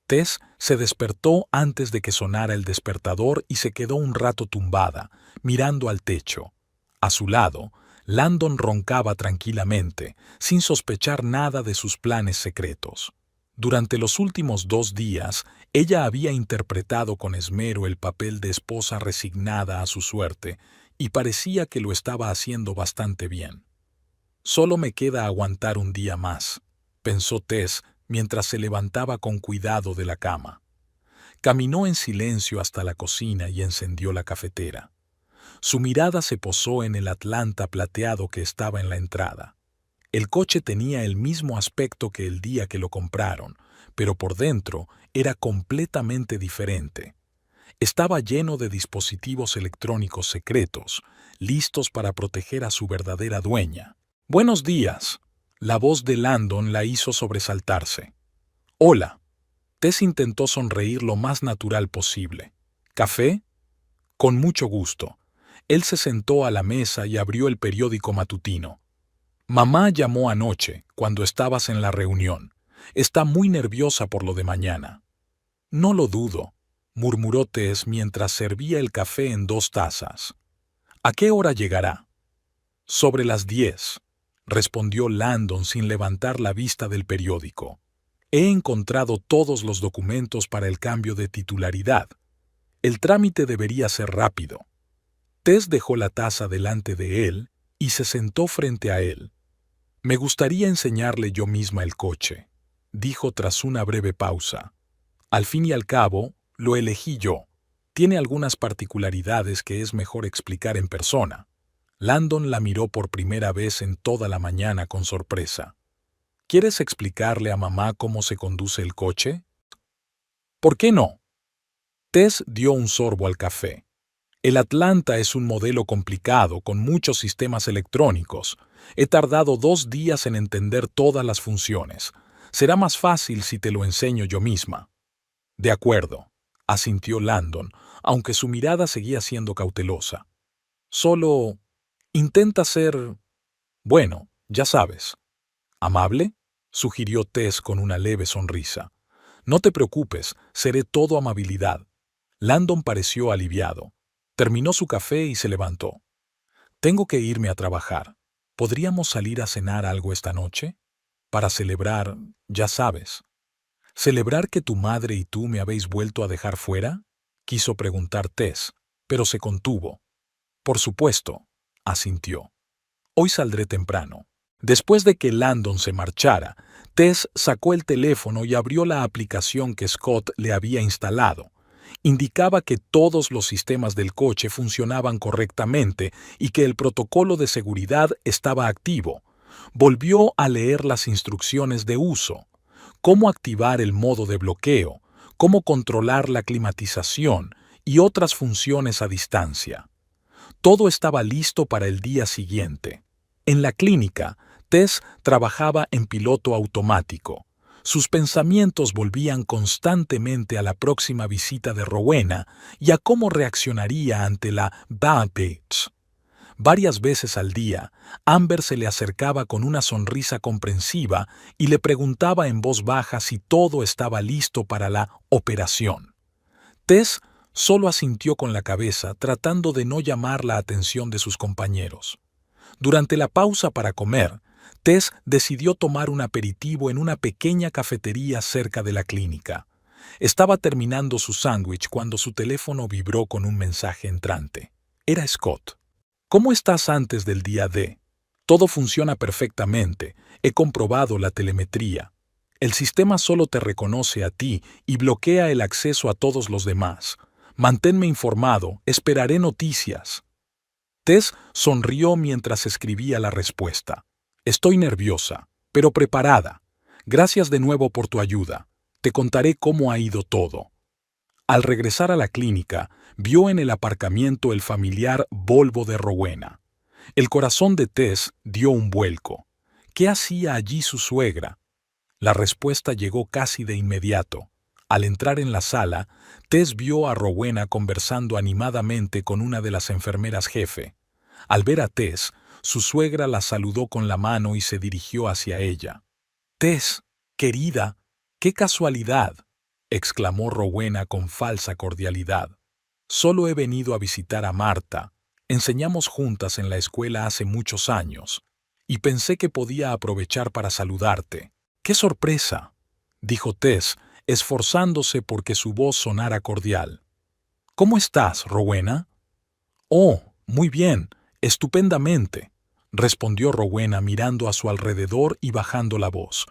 Tess se despertó antes de que sonara el despertador y se quedó un rato tumbada, mirando al techo. A su lado, Landon roncaba tranquilamente, sin sospechar nada de sus planes secretos. Durante los últimos 2 días, ella había interpretado con esmero el papel de esposa resignada a su suerte y parecía que lo estaba haciendo bastante bien. Solo me queda aguantar un día más, pensó Tess mientras se levantaba con cuidado de la cama. Caminó en silencio hasta la cocina y encendió la cafetera. Su mirada se posó en el Atlanta plateado que estaba en la entrada. El coche tenía el mismo aspecto que el día que lo compraron, pero por dentro era completamente diferente. Estaba lleno de dispositivos electrónicos secretos, listos para proteger a su verdadera dueña. «Buenos días». La voz de Landon la hizo sobresaltarse. «Hola». Tess intentó sonreír lo más natural posible. «¿Café?» «Con mucho gusto». Él se sentó a la mesa y abrió el periódico matutino. «Mamá llamó anoche, cuando estabas en la reunión. Está muy nerviosa por lo de mañana». «No lo dudo», murmuró Tess mientras servía el café en 2 tazas. «¿A qué hora llegará?» «Sobre las 10», respondió Landon sin levantar la vista del periódico. «He encontrado todos los documentos para el cambio de titularidad. El trámite debería ser rápido». Tess dejó la taza delante de él y se sentó frente a él. «Me gustaría enseñarle yo misma el coche», dijo tras una breve pausa. «Al fin y al cabo, lo elegí yo. Tiene algunas particularidades que es mejor explicar en persona». Landon la miró por primera vez en toda la mañana con sorpresa. «¿Quieres explicarle a mamá cómo se conduce el coche?» «¿Por qué no?» Tess dio un sorbo al café. «El Atlanta es un modelo complicado con muchos sistemas electrónicos. He tardado 2 días en entender todas las funciones. Será más fácil si te lo enseño yo misma». «De acuerdo», asintió Landon, aunque su mirada seguía siendo cautelosa. «Solo intenta ser, bueno, ya sabes». «¿Amable?», sugirió Tess con una leve sonrisa. «No te preocupes, seré todo amabilidad». Landon pareció aliviado. Terminó su café y se levantó. «Tengo que irme a trabajar. ¿Podríamos salir a cenar algo esta noche? Para celebrar, ya sabes». «¿Celebrar que tu madre y tú me habéis vuelto a dejar fuera?», quiso preguntar Tess, pero se contuvo. «Por supuesto», asintió. «Hoy saldré temprano». Después de que Landon se marchara, Tess sacó el teléfono y abrió la aplicación que Scott le había instalado. Indicaba que todos los sistemas del coche funcionaban correctamente y que el protocolo de seguridad estaba activo. Volvió a leer las instrucciones de uso. Cómo activar el modo de bloqueo, cómo controlar la climatización y otras funciones a distancia. Todo estaba listo para el día siguiente. En la clínica, Tess trabajaba en piloto automático. Sus pensamientos volvían constantemente a la próxima visita de Rowena y a cómo reaccionaría ante la Bad Bitch. Varias veces al día, Amber se le acercaba con una sonrisa comprensiva y le preguntaba en voz baja si todo estaba listo para la operación. Tess solo asintió con la cabeza, tratando de no llamar la atención de sus compañeros. Durante la pausa para comer, Tess decidió tomar un aperitivo en una pequeña cafetería cerca de la clínica. Estaba terminando su sándwich cuando su teléfono vibró con un mensaje entrante. Era Scott. «¿Cómo estás antes del día D? Todo funciona perfectamente. He comprobado la telemetría. El sistema solo te reconoce a ti y bloquea el acceso a todos los demás. Manténme informado. Esperaré noticias». Tess sonrió mientras escribía la respuesta. «Estoy nerviosa, pero preparada. Gracias de nuevo por tu ayuda. Te contaré cómo ha ido todo». Al regresar a la clínica, vio en el aparcamiento el familiar Volvo de Rowena. El corazón de Tess dio un vuelco. ¿Qué hacía allí su suegra? La respuesta llegó casi de inmediato. Al entrar en la sala, Tess vio a Rowena conversando animadamente con una de las enfermeras jefe. Al ver a Tess, su suegra la saludó con la mano y se dirigió hacia ella. «Tess, querida, qué casualidad», exclamó Rowena con falsa cordialidad. «Solo he venido a visitar a Marta. Enseñamos juntas en la escuela hace muchos años, y pensé que podía aprovechar para saludarte». «¡Qué sorpresa!», dijo Tess, esforzándose porque su voz sonara cordial. ¿Cómo estás, Rowena? Oh, muy bien, estupendamente, respondió Rowena mirando a su alrededor y bajando la voz.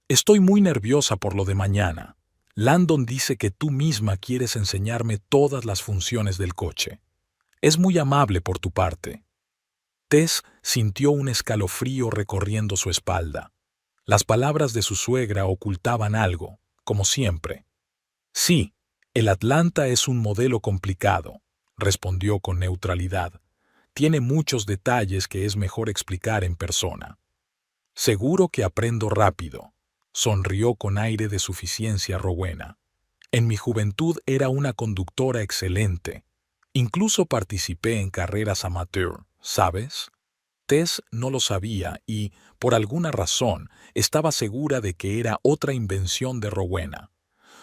Estoy muy nerviosa por lo de mañana. Landon dice que tú misma quieres enseñarme todas las funciones del coche. Es muy amable por tu parte. Tess sintió un escalofrío recorriendo su espalda. Las palabras de su suegra ocultaban algo, como siempre. Sí, el Atlanta es un modelo complicado, respondió con neutralidad. Tiene muchos detalles que es mejor explicar en persona. Seguro que aprendo rápido, sonrió con aire de suficiencia Rowena. En mi juventud era una conductora excelente. Incluso participé en carreras amateur, ¿sabes? Tess no lo sabía y, por alguna razón, estaba segura de que era otra invención de Rowena.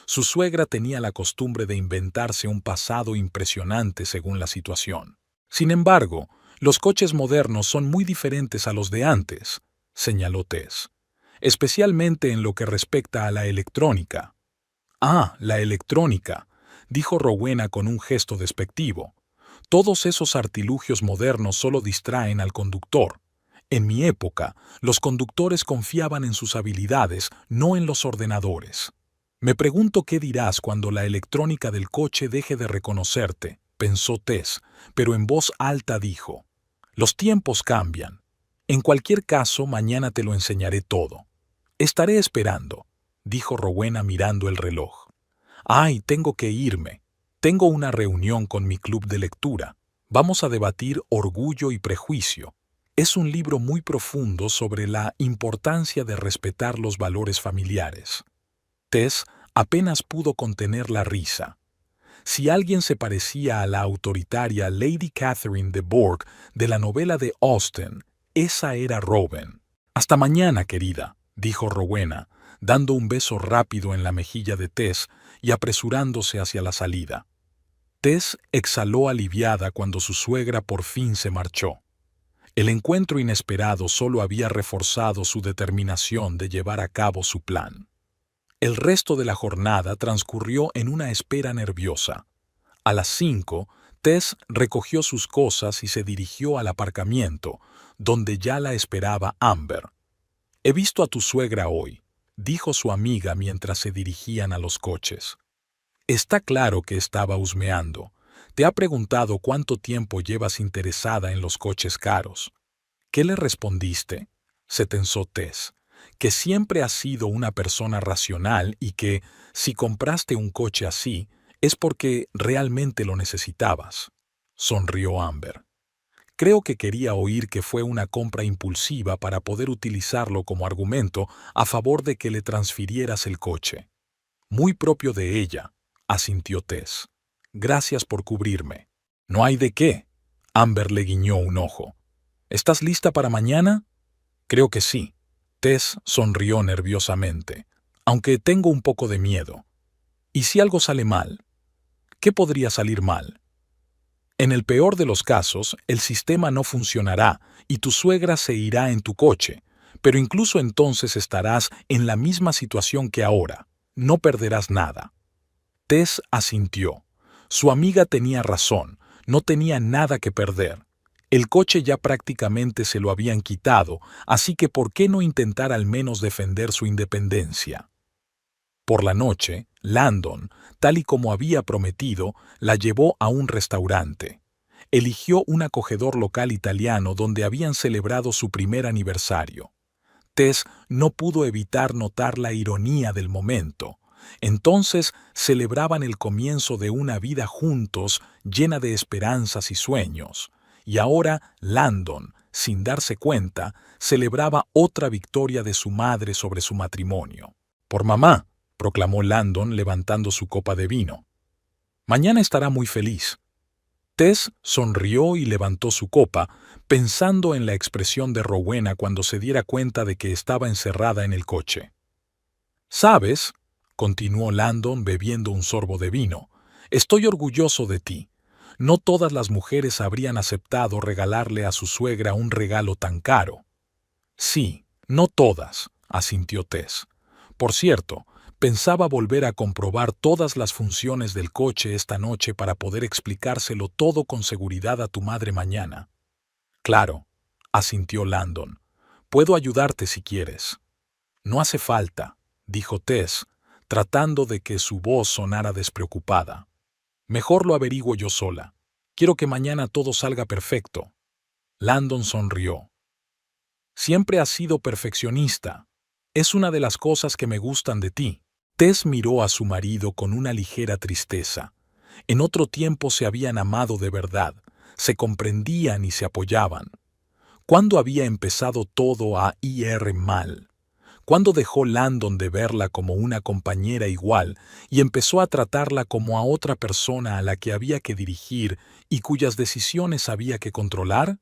Su suegra tenía la costumbre de inventarse un pasado impresionante según la situación. Sin embargo, los coches modernos son muy diferentes a los de antes, señaló Tess, especialmente en lo que respecta a la electrónica. Ah, la electrónica, dijo Rowena con un gesto despectivo. Todos esos artilugios modernos solo distraen al conductor. En mi época, los conductores confiaban en sus habilidades, no en los ordenadores. Me pregunto qué dirás cuando la electrónica del coche deje de reconocerte, pensó Tess, pero en voz alta dijo: los tiempos cambian. En cualquier caso, mañana te lo enseñaré todo. Estaré esperando, dijo Rowena mirando el reloj. Ay, tengo que irme. Tengo una reunión con mi club de lectura. Vamos a debatir Orgullo y Prejuicio. Es un libro muy profundo sobre la importancia de respetar los valores familiares. Tess apenas pudo contener la risa. Si alguien se parecía a la autoritaria Lady Catherine de Bourgh de la novela de Austen, esa era Robin. Hasta mañana, querida, dijo Rowena, dando un beso rápido en la mejilla de Tess y apresurándose hacia la salida. Tess exhaló aliviada cuando su suegra por fin se marchó. El encuentro inesperado solo había reforzado su determinación de llevar a cabo su plan. El resto de la jornada transcurrió en una espera nerviosa. A las 5, Tess recogió sus cosas y se dirigió al aparcamiento, donde ya la esperaba Amber. «He visto a tu suegra hoy», dijo su amiga mientras se dirigían a los coches. Está claro que estaba husmeando. Te ha preguntado cuánto tiempo llevas interesada en los coches caros. ¿Qué le respondiste? Se tensó Tess. Que siempre has sido una persona racional y que, si compraste un coche así, es porque realmente lo necesitabas. Sonrió Amber. Creo que quería oír que fue una compra impulsiva para poder utilizarlo como argumento a favor de que le transfirieras el coche. Muy propio de ella, asintió Tess. Gracias por cubrirme. No hay de qué. Amber le guiñó un ojo. ¿Estás lista para mañana? Creo que sí. Tess sonrió nerviosamente, aunque tengo un poco de miedo. ¿Y si algo sale mal? ¿Qué podría salir mal? En el peor de los casos, el sistema no funcionará y tu suegra se irá en tu coche, pero incluso entonces estarás en la misma situación que ahora. No perderás nada. Tess asintió. Su amiga tenía razón, no tenía nada que perder. El coche ya prácticamente se lo habían quitado, así que ¿por qué no intentar al menos defender su independencia? Por la noche, Landon, tal y como había prometido, la llevó a un restaurante. Eligió un acogedor local italiano donde habían celebrado su primer aniversario. Tess no pudo evitar notar la ironía del momento. Entonces celebraban el comienzo de una vida juntos llena de esperanzas y sueños. Y ahora Landon, sin darse cuenta, celebraba otra victoria de su madre sobre su matrimonio. «Por mamá», proclamó Landon levantando su copa de vino. «Mañana estará muy feliz». Tess sonrió y levantó su copa, pensando en la expresión de Rowena cuando se diera cuenta de que estaba encerrada en el coche. «¿Sabes?», continuó Landon bebiendo un sorbo de vino, «estoy orgulloso de ti. No todas las mujeres habrían aceptado regalarle a su suegra un regalo tan caro». «Sí, no todas», asintió Tess. Por cierto, pensaba volver a comprobar todas las funciones del coche esta noche para poder explicárselo todo con seguridad a tu madre mañana. Claro, asintió Landon. Puedo ayudarte si quieres. No hace falta, dijo Tess, tratando de que su voz sonara despreocupada. Mejor lo averiguo yo sola. Quiero que mañana todo salga perfecto. Landon sonrió. Siempre has sido perfeccionista. Es una de las cosas que me gustan de ti. Tess miró a su marido con una ligera tristeza. En otro tiempo se habían amado de verdad, se comprendían y se apoyaban. ¿Cuándo había empezado todo a ir mal? ¿Cuándo dejó Landon de verla como una compañera igual y empezó a tratarla como a otra persona a la que había que dirigir y cuyas decisiones había que controlar?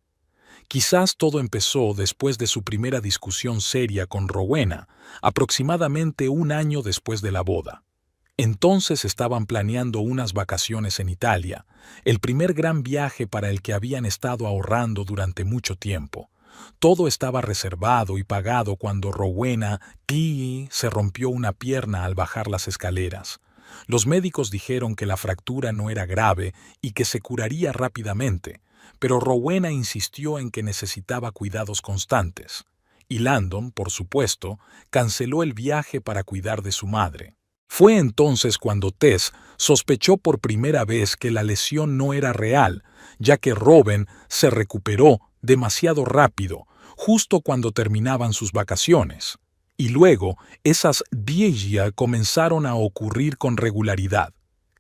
Quizás todo empezó después de su primera discusión seria con Rowena, aproximadamente un año después de la boda. Entonces estaban planeando unas vacaciones en Italia, el primer gran viaje para el que habían estado ahorrando durante mucho tiempo. Todo estaba reservado y pagado cuando Rowena se rompió una pierna al bajar las escaleras. Los médicos dijeron que la fractura no era grave y que se curaría rápidamente, pero Rowena insistió en que necesitaba cuidados constantes. Y Landon, por supuesto, canceló el viaje para cuidar de su madre. Fue entonces cuando Tess sospechó por primera vez que la lesión no era real, ya que Robin se recuperó demasiado rápido, justo cuando terminaban sus vacaciones. Y luego, esas días comenzaron a ocurrir con regularidad.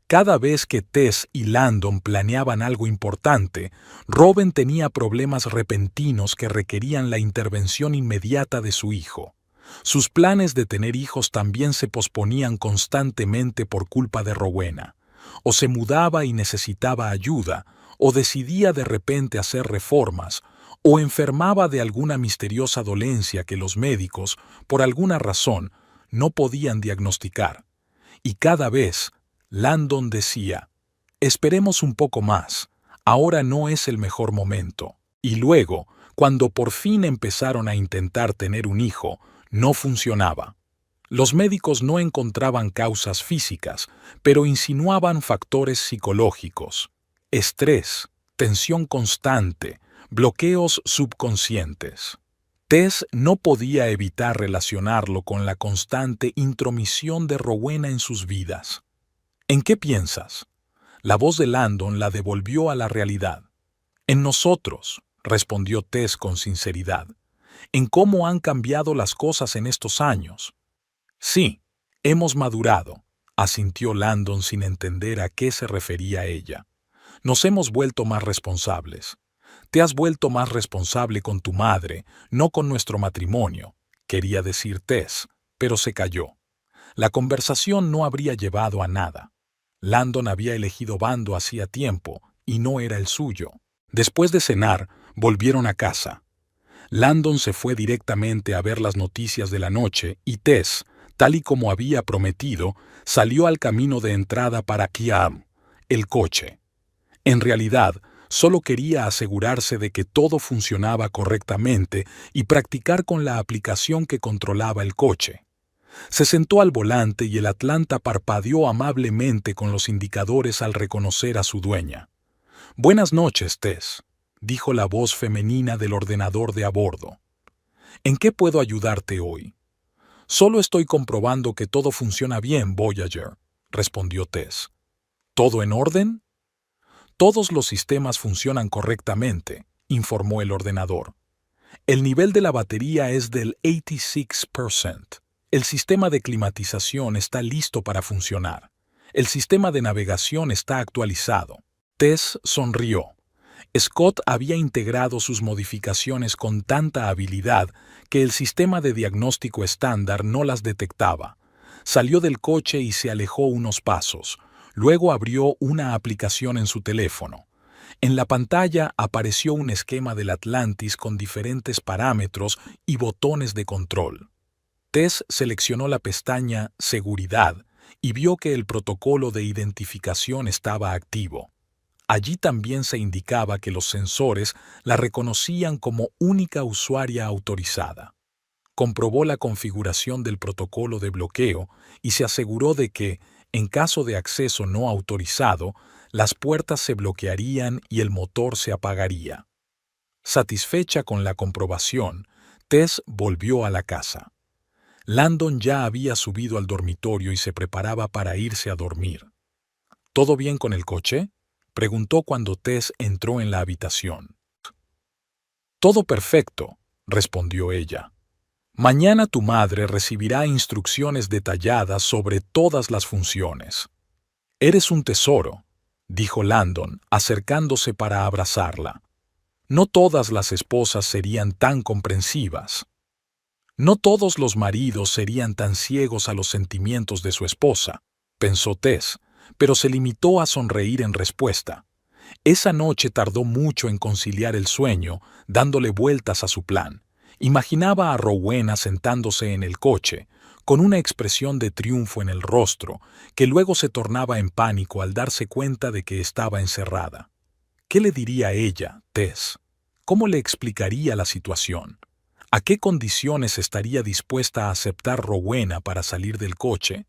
Cada vez que Tess y Landon planeaban algo importante, Robin tenía problemas repentinos que requerían la intervención inmediata de su hijo. Sus planes de tener hijos también se posponían constantemente por culpa de Rowena. O se mudaba y necesitaba ayuda, o decidía de repente hacer reformas, o enfermaba de alguna misteriosa dolencia que los médicos, por alguna razón, no podían diagnosticar. Y cada vez, Landon decía, esperemos un poco más, ahora no es el mejor momento. Y luego, cuando por fin empezaron a intentar tener un hijo, no funcionaba. Los médicos no encontraban causas físicas, pero insinuaban factores psicológicos: estrés, tensión constante, bloqueos subconscientes. Tess no podía evitar relacionarlo con la constante intromisión de Rowena en sus vidas. ¿En qué piensas? La voz de Landon la devolvió a la realidad. En nosotros, respondió Tess con sinceridad. En cómo han cambiado las cosas en estos años. Sí, hemos madurado, asintió Landon sin entender a qué se refería ella. Nos hemos vuelto más responsables. Te has vuelto más responsable con tu madre, no con nuestro matrimonio, quería decir Tess, pero se calló. La conversación no habría llevado a nada. Landon había elegido bando hacía tiempo y no era el suyo. Después de cenar, volvieron a casa. Landon se fue directamente a ver las noticias de la noche y Tess, tal y como había prometido, salió al camino de entrada para Kia, el coche. En realidad, solo quería asegurarse de que todo funcionaba correctamente y practicar con la aplicación que controlaba el coche. Se sentó al volante y el Atlanta parpadeó amablemente con los indicadores al reconocer a su dueña. «Buenas noches, Tess», dijo la voz femenina del ordenador de a bordo. «¿En qué puedo ayudarte hoy?» «Solo estoy comprobando que todo funciona bien, Voyager», respondió Tess. «¿Todo en orden?» «Todos los sistemas funcionan correctamente», informó el ordenador. «El nivel de la batería es del 86%. El sistema de climatización está listo para funcionar. El sistema de navegación está actualizado». Tess sonrió. Scott había integrado sus modificaciones con tanta habilidad que el sistema de diagnóstico estándar no las detectaba. Salió del coche y se alejó unos pasos. Luego abrió una aplicación en su teléfono. En la pantalla apareció un esquema del Atlantis con diferentes parámetros y botones de control. Tess seleccionó la pestaña Seguridad y vio que el protocolo de identificación estaba activo. Allí también se indicaba que los sensores la reconocían como única usuaria autorizada. comprobó la configuración del protocolo de bloqueo y se aseguró de que, en caso de acceso no autorizado, las puertas se bloquearían y el motor se apagaría. Satisfecha con la comprobación, Tess volvió a la casa. Landon ya había subido al dormitorio y se preparaba para irse a dormir. ¿Todo bien con el coche?, preguntó cuando Tess entró en la habitación. Todo perfecto, respondió ella. Mañana tu madre recibirá instrucciones detalladas sobre todas las funciones. Eres un tesoro, dijo Landon, acercándose para abrazarla. No todas las esposas serían tan comprensivas. No todos los maridos serían tan ciegos a los sentimientos de su esposa, pensó Tess, pero se limitó a sonreír en respuesta. Esa noche tardó mucho en conciliar el sueño, dándole vueltas a su plan. Imaginaba a Rowena sentándose en el coche, con una expresión de triunfo en el rostro, que luego se tornaba en pánico al darse cuenta de que estaba encerrada. ¿Qué le diría ella, Tess? ¿Cómo le explicaría la situación? ¿A qué condiciones estaría dispuesta a aceptar Rowena para salir del coche?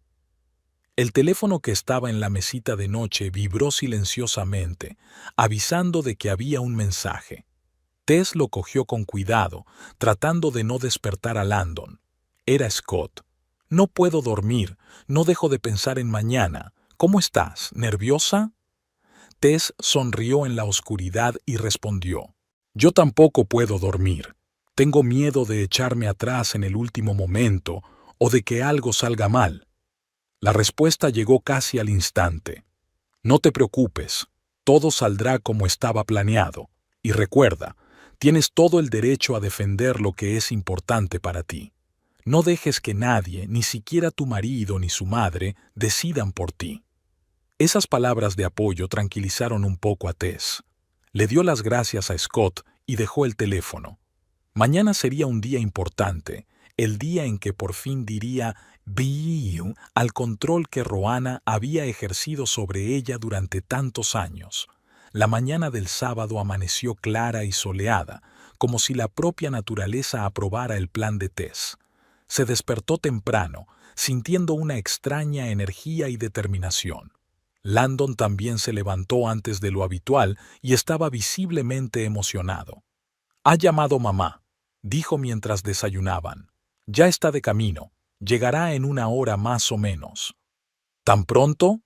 El teléfono que estaba en la mesita de noche vibró silenciosamente, avisando de que había un mensaje. Tess lo cogió con cuidado, tratando de no despertar a Landon. Era Scott. No puedo dormir, no dejo de pensar en mañana. ¿Cómo estás? ¿Nerviosa? Tess sonrió en la oscuridad y respondió. Yo tampoco puedo dormir. Tengo miedo de echarme atrás en el último momento o de que algo salga mal. La respuesta llegó casi al instante. No te preocupes, todo saldrá como estaba planeado. Y recuerda, tienes todo el derecho a defender lo que es importante para ti. No dejes que nadie, ni siquiera tu marido ni su madre, decidan por ti. Esas palabras de apoyo tranquilizaron un poco a Tess. Le dio las gracias a Scott y dejó el teléfono. Mañana sería un día importante, el día en que por fin diría "Biu" al control que Roanna había ejercido sobre ella durante tantos años. La mañana del sábado amaneció clara y soleada, como si la propia naturaleza aprobara el plan de Tess. Se despertó temprano, sintiendo una extraña energía y determinación. Landon también se levantó antes de lo habitual y estaba visiblemente emocionado. «Ha llamado mamá», dijo mientras desayunaban. «Ya está de camino. Llegará en una hora más o menos». «¿Tan pronto?»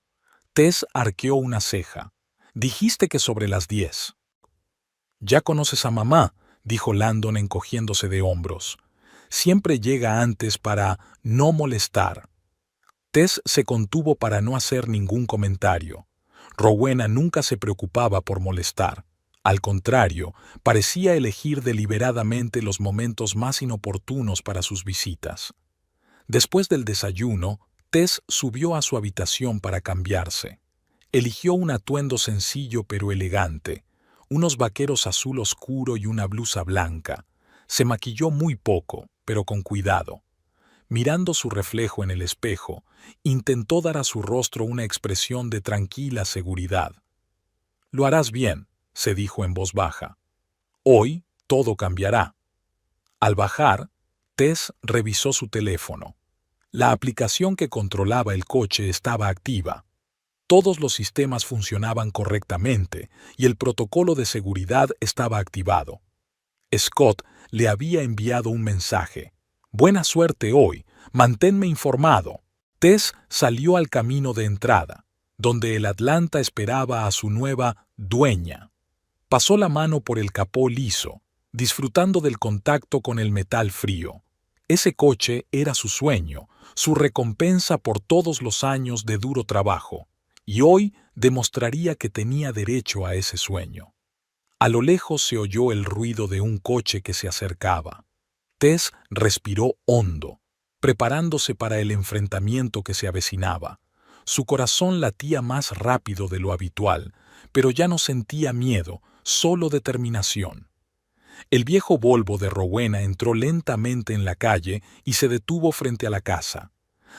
Tess arqueó una ceja. «Dijiste que sobre las 10». «Ya conoces a mamá», dijo Landon encogiéndose de hombros. «Siempre llega antes para no molestar». Tess se contuvo para no hacer ningún comentario. Rowena nunca se preocupaba por molestar. Al contrario, parecía elegir deliberadamente los momentos más inoportunos para sus visitas. Después del desayuno, Tess subió a su habitación para cambiarse. Eligió un atuendo sencillo pero elegante, unos vaqueros azul oscuro y una blusa blanca. Se maquilló muy poco, pero con cuidado. Mirando su reflejo en el espejo, intentó dar a su rostro una expresión de tranquila seguridad. «Lo harás bien», se dijo en voz baja. «Hoy todo cambiará». Al bajar, Tess revisó su teléfono. La aplicación que controlaba el coche estaba activa. Todos los sistemas funcionaban correctamente y el protocolo de seguridad estaba activado. Scott le había enviado un mensaje. «Buena suerte hoy, manténme informado». Tess salió al camino de entrada, donde el Atlanta esperaba a su nueva dueña. Pasó la mano por el capó liso, disfrutando del contacto con el metal frío. Ese coche era su sueño, su recompensa por todos los años de duro trabajo, y hoy demostraría que tenía derecho a ese sueño. A lo lejos se oyó el ruido de un coche que se acercaba. Tess respiró hondo, preparándose para el enfrentamiento que se avecinaba. Su corazón latía más rápido de lo habitual, pero ya no sentía miedo, solo determinación. El viejo Volvo de Rowena entró lentamente en la calle y se detuvo frente a la casa.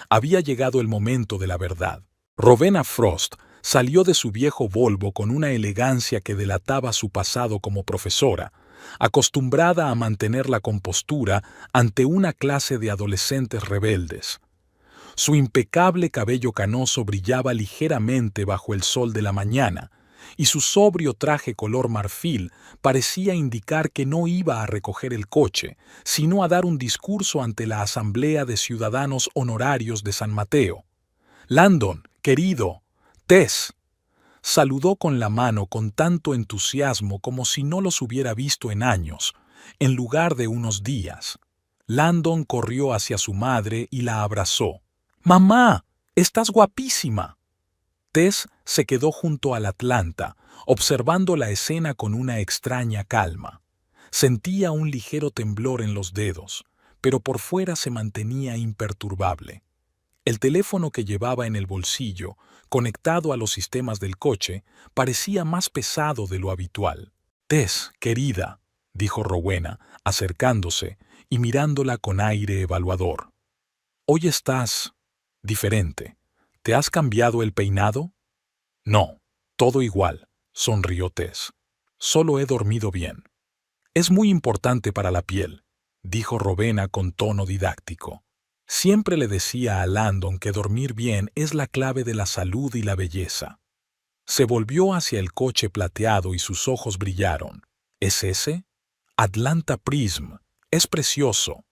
Había llegado el momento de la verdad. Rowena Frost Salió de su viejo Volvo con una elegancia que delataba su pasado como profesora, acostumbrada a mantener la compostura ante una clase de adolescentes rebeldes. Su impecable cabello canoso brillaba ligeramente bajo el sol de la mañana, y su sobrio traje color marfil parecía indicar que no iba a recoger el coche, sino a dar un discurso ante la Asamblea de Ciudadanos Honorarios de San Mateo. «Landon, querido, Tess», saludó con la mano con tanto entusiasmo como si no los hubiera visto en años, en lugar de unos días. Landon corrió hacia su madre y la abrazó. «¡Mamá! ¡Estás guapísima!». Tess se quedó junto al Atlanta, observando la escena con una extraña calma. Sentía un ligero temblor en los dedos, pero por fuera se mantenía imperturbable. El teléfono que llevaba en el bolsillo, conectado a los sistemas del coche, parecía más pesado de lo habitual. «Tess, querida», dijo Rowena, acercándose y mirándola con aire evaluador. «Hoy estás diferente. ¿Te has cambiado el peinado?» «No, todo igual», sonrió Tess. «Solo he dormido bien». «Es muy importante para la piel», dijo Rowena con tono didáctico. Siempre le decía a Landon que dormir bien es la clave de la salud y la belleza. Se volvió hacia el coche plateado y sus ojos brillaron. ¿Es ese? Atlanta Prism. Es precioso.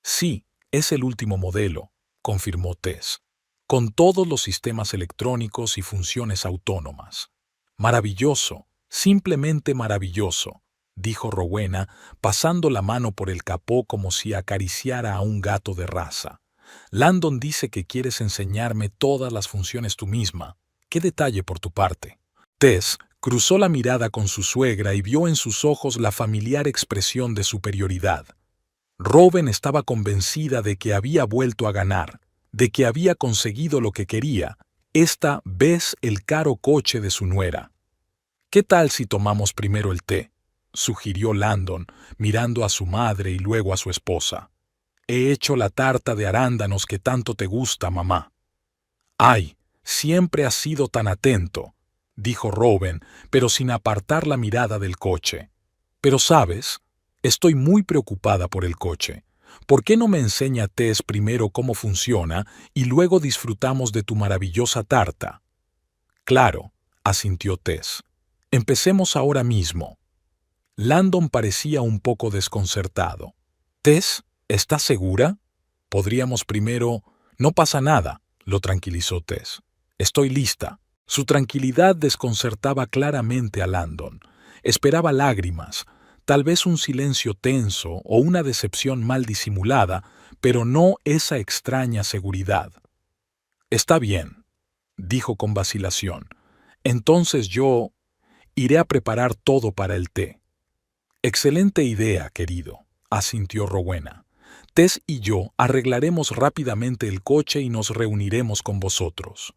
Sí, es el último modelo, confirmó Tess, con todos los sistemas electrónicos y funciones autónomas. Maravilloso, simplemente maravilloso, dijo Rowena, pasando la mano por el capó como si acariciara a un gato de raza. Landon dice que quieres enseñarme todas las funciones tú misma. ¿Qué detalle por tu parte? Tess cruzó la mirada con su suegra y vio en sus ojos la familiar expresión de superioridad. Robin estaba convencida de que había vuelto a ganar, de que había conseguido lo que quería, esta vez el caro coche de su nuera. «¿Qué tal si tomamos primero el té?», sugirió Landon, mirando a su madre y luego a su esposa. «He hecho la tarta de arándanos que tanto te gusta, mamá». «Ay, siempre has sido tan atento», dijo Robin, pero sin apartar la mirada del coche. «Pero sabes, estoy muy preocupada por el coche. ¿Por qué no me enseña Tess primero cómo funciona y luego disfrutamos de tu maravillosa tarta?» «Claro», asintió Tess. «Empecemos ahora mismo». Landon parecía un poco desconcertado. «Tess, ¿estás segura? Podríamos primero...». «No pasa nada», lo tranquilizó Tess. «Estoy lista». Su tranquilidad desconcertaba claramente a Landon. Esperaba lágrimas, tal vez un silencio tenso o una decepción mal disimulada, pero no esa extraña seguridad. «Está bien», dijo con vacilación. «Entonces yo iré a preparar todo para el té». «Excelente idea, querido», asintió Rowena. «Tess y yo arreglaremos rápidamente el coche y nos reuniremos con vosotros».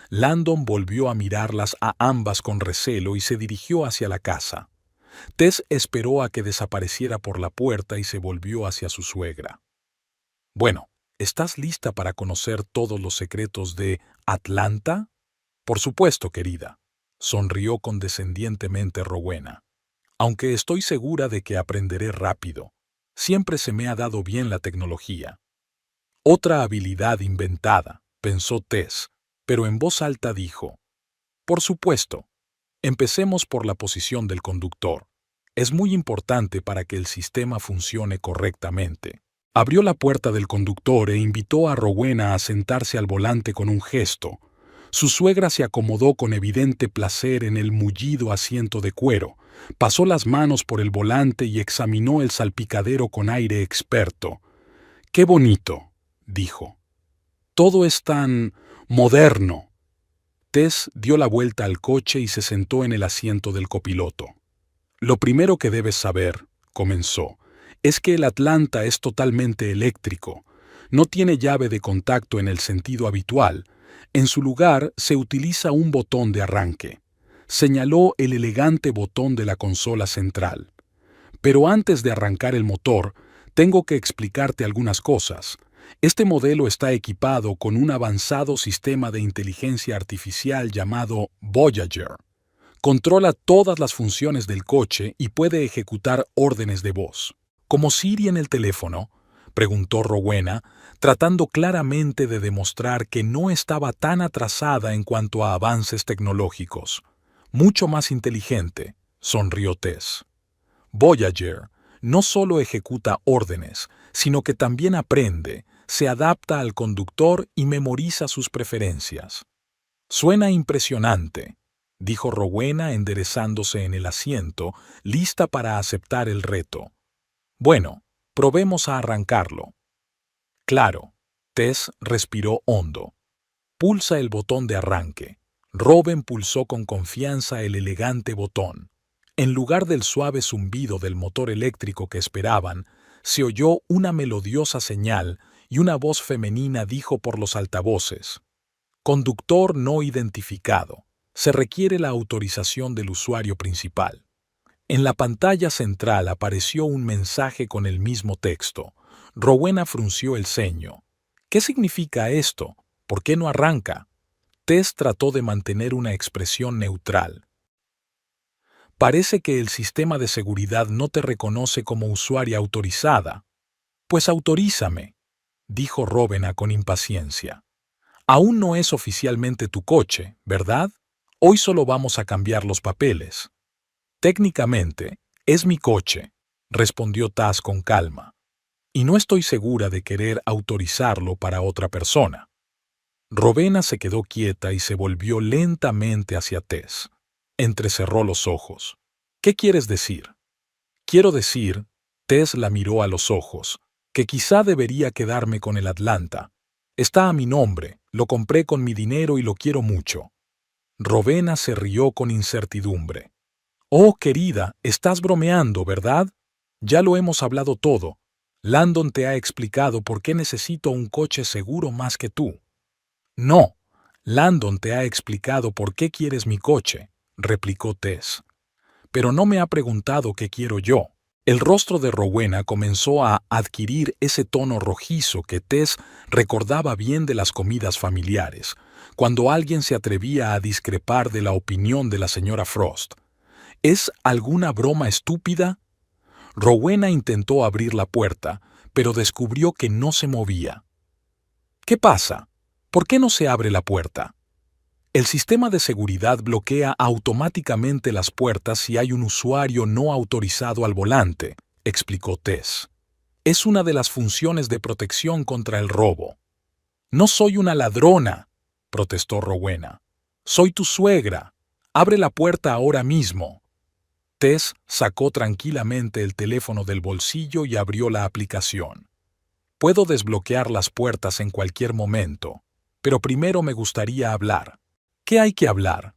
Landon volvió a mirarlas a ambas con recelo y se dirigió hacia la casa. Tess esperó a que desapareciera por la puerta y se volvió hacia su suegra. «Bueno, ¿estás lista para conocer todos los secretos de Atlanta?» «Por supuesto, querida», sonrió condescendientemente Rowena. «Aunque estoy segura de que aprenderé rápido. Siempre se me ha dado bien la tecnología». «Otra habilidad inventada», pensó Tess, pero en voz alta dijo: «Por supuesto. Empecemos por la posición del conductor. Es muy importante para que el sistema funcione correctamente». Abrió la puerta del conductor e invitó a Rowena a sentarse al volante con un gesto. Su suegra se acomodó con evidente placer en el mullido asiento de cuero, pasó las manos por el volante y examinó el salpicadero con aire experto. «Qué bonito», dijo. «Todo es tan moderno». Tess dio la vuelta al coche y se sentó en el asiento del copiloto. «Lo primero que debes saber», comenzó, «es que el Atlanta es totalmente eléctrico. No tiene llave de contacto en el sentido habitual. En su lugar se utiliza un botón de arranque». Señaló el elegante botón de la consola central. «Pero antes de arrancar el motor, tengo que explicarte algunas cosas. Este modelo está equipado con un avanzado sistema de inteligencia artificial llamado Voyager. Controla todas las funciones del coche y puede ejecutar órdenes de voz. ¿Como Siri en el teléfono?, preguntó Rowena, tratando claramente de demostrar que no estaba tan atrasada en cuanto a avances tecnológicos. Mucho más inteligente, sonrió Tess. Voyager no solo ejecuta órdenes, sino que también aprende, se adapta al conductor y memoriza sus preferencias. Suena impresionante, dijo Rowena enderezándose en el asiento, lista para aceptar el reto. Bueno, probemos a arrancarlo. Claro. Tess respiró hondo. Pulsa el botón de arranque. Robin pulsó con confianza el elegante botón. En lugar del suave zumbido del motor eléctrico que esperaban, se oyó una melodiosa señal y una voz femenina dijo por los altavoces: «Conductor no identificado. Se requiere la autorización del usuario principal». En la pantalla central apareció un mensaje con el mismo texto. Rowena frunció el ceño. «¿Qué significa esto? ¿Por qué no arranca?» Tess trató de mantener una expresión neutral. «Parece que el sistema de seguridad no te reconoce como usuaria autorizada». «Pues autorízame», dijo Rowena con impaciencia. «Aún no es oficialmente tu coche, ¿verdad? Hoy solo vamos a cambiar los papeles». «Técnicamente, es mi coche», respondió Tess con calma. «Y no estoy segura de querer autorizarlo para otra persona». Rowena se quedó quieta y se volvió lentamente hacia Tess. Entrecerró los ojos. «¿Qué quieres decir?» «Quiero decir», Tess la miró a los ojos, «que quizá debería quedarme con el Atlanta. Está a mi nombre, lo compré con mi dinero y lo quiero mucho». Rowena se rió con incertidumbre. «Oh, querida, estás bromeando, ¿verdad? Ya lo hemos hablado todo. Landon te ha explicado por qué necesito un coche seguro más que tú». «No, Landon te ha explicado por qué quieres mi coche», replicó Tess. «Pero no me ha preguntado qué quiero yo». El rostro de Rowena comenzó a adquirir ese tono rojizo que Tess recordaba bien de las comidas familiares, cuando alguien se atrevía a discrepar de la opinión de la señora Frost. ¿Es alguna broma estúpida? Rowena intentó abrir la puerta, pero descubrió que no se movía. «¿Qué pasa? ¿Por qué no se abre la puerta?» «El sistema de seguridad bloquea automáticamente las puertas si hay un usuario no autorizado al volante», explicó Tess. «Es una de las funciones de protección contra el robo». «No soy una ladrona», protestó Rowena. «Soy tu suegra. Abre la puerta ahora mismo». Tess sacó tranquilamente el teléfono del bolsillo y abrió la aplicación. «Puedo desbloquear las puertas en cualquier momento, pero primero me gustaría hablar». «¿Qué hay que hablar?»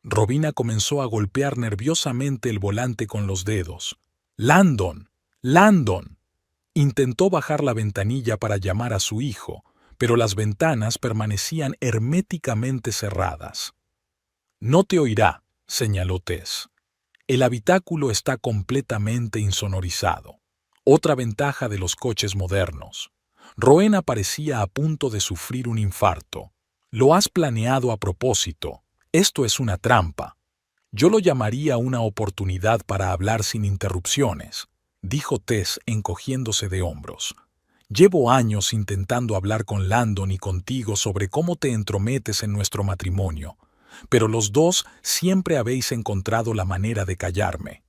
Rowena comenzó a golpear nerviosamente el volante con los dedos. «Landon, Landon». Intentó bajar la ventanilla para llamar a su hijo, pero las ventanas permanecían herméticamente cerradas. «No te oirá», señaló Tess. «El habitáculo está completamente insonorizado». Otra ventaja de los coches modernos. Rowena parecía a punto de sufrir un infarto. «Lo has planeado a propósito. Esto es una trampa». «Yo lo llamaría una oportunidad para hablar sin interrupciones», dijo Tess encogiéndose de hombros. «Llevo años intentando hablar con Landon y contigo sobre cómo te entrometes en nuestro matrimonio, pero los dos siempre habéis encontrado la manera de callarme».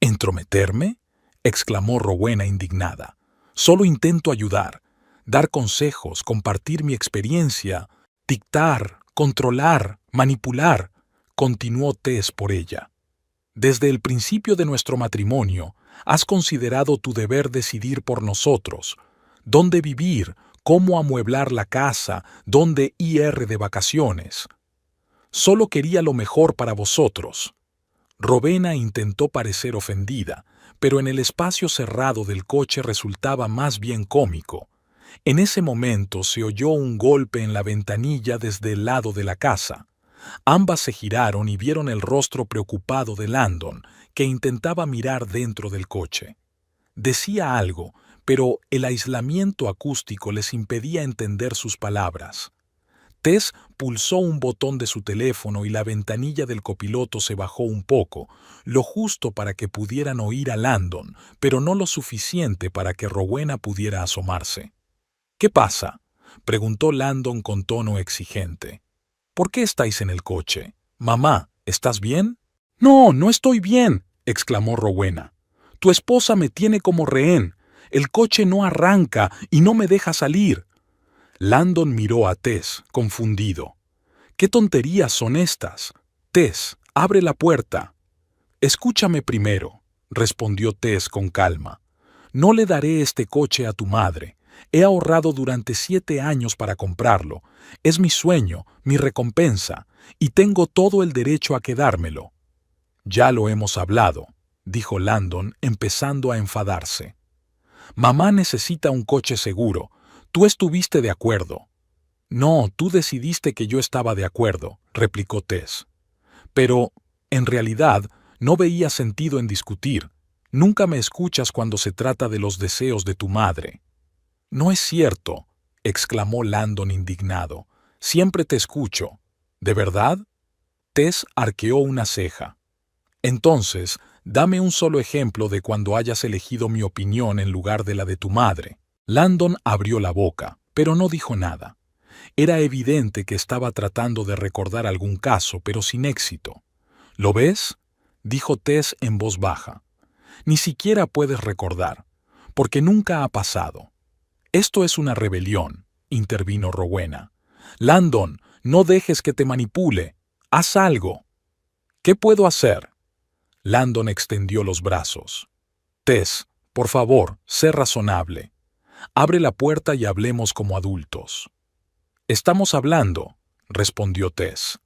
«¿Entrometerme?», exclamó Rowena indignada. «Solo intento ayudar, dar consejos, compartir mi experiencia, dictar, controlar, manipular», continuó Tess por ella. «Desde el principio de nuestro matrimonio, has considerado tu deber decidir por nosotros, dónde vivir, cómo amueblar la casa, dónde ir de vacaciones. Solo quería lo mejor para vosotros». Rowena intentó parecer ofendida, pero en el espacio cerrado del coche resultaba más bien cómico. En ese momento se oyó un golpe en la ventanilla desde el lado de la casa. Ambas se giraron y vieron el rostro preocupado de Landon, que intentaba mirar dentro del coche. Decía algo, pero el aislamiento acústico les impedía entender sus palabras. Tess pulsó un botón de su teléfono y la ventanilla del copiloto se bajó un poco, lo justo para que pudieran oír a Landon, pero no lo suficiente para que Rowena pudiera asomarse. «¿Qué pasa?», preguntó Landon con tono exigente. «¿Por qué estáis en el coche? Mamá, ¿estás bien?» «No, no estoy bien», exclamó Rowena. «Tu esposa me tiene como rehén. El coche no arranca y no me deja salir». Landon miró a Tess, confundido. «¿Qué tonterías son estas? Tess, abre la puerta». «Escúchame primero», respondió Tess con calma. «No le daré este coche a tu madre. He ahorrado durante 7 años para comprarlo. Es mi sueño, mi recompensa, y tengo todo el derecho a quedármelo». «Ya lo hemos hablado», dijo Landon, empezando a enfadarse. «Mamá necesita un coche seguro. Tú estuviste de acuerdo». «No, tú decidiste que yo estaba de acuerdo», replicó Tess. «Pero, en realidad, no veía sentido en discutir. Nunca me escuchas cuando se trata de los deseos de tu madre». «No es cierto», exclamó Landon indignado. «Siempre te escucho». «¿De verdad?» Tess arqueó una ceja. «Entonces, dame un solo ejemplo de cuando hayas elegido mi opinión en lugar de la de tu madre». Landon abrió la boca, pero no dijo nada. Era evidente que estaba tratando de recordar algún caso, pero sin éxito. «¿Lo ves?», dijo Tess en voz baja. «Ni siquiera puedes recordar, porque nunca ha pasado». «Esto es una rebelión», intervino Rowena. «Landon, no dejes que te manipule. Haz algo». «¿Qué puedo hacer?». Landon extendió los brazos. «Tess, por favor, sé razonable. Abre la puerta y hablemos como adultos». «Estamos hablando», respondió Tess.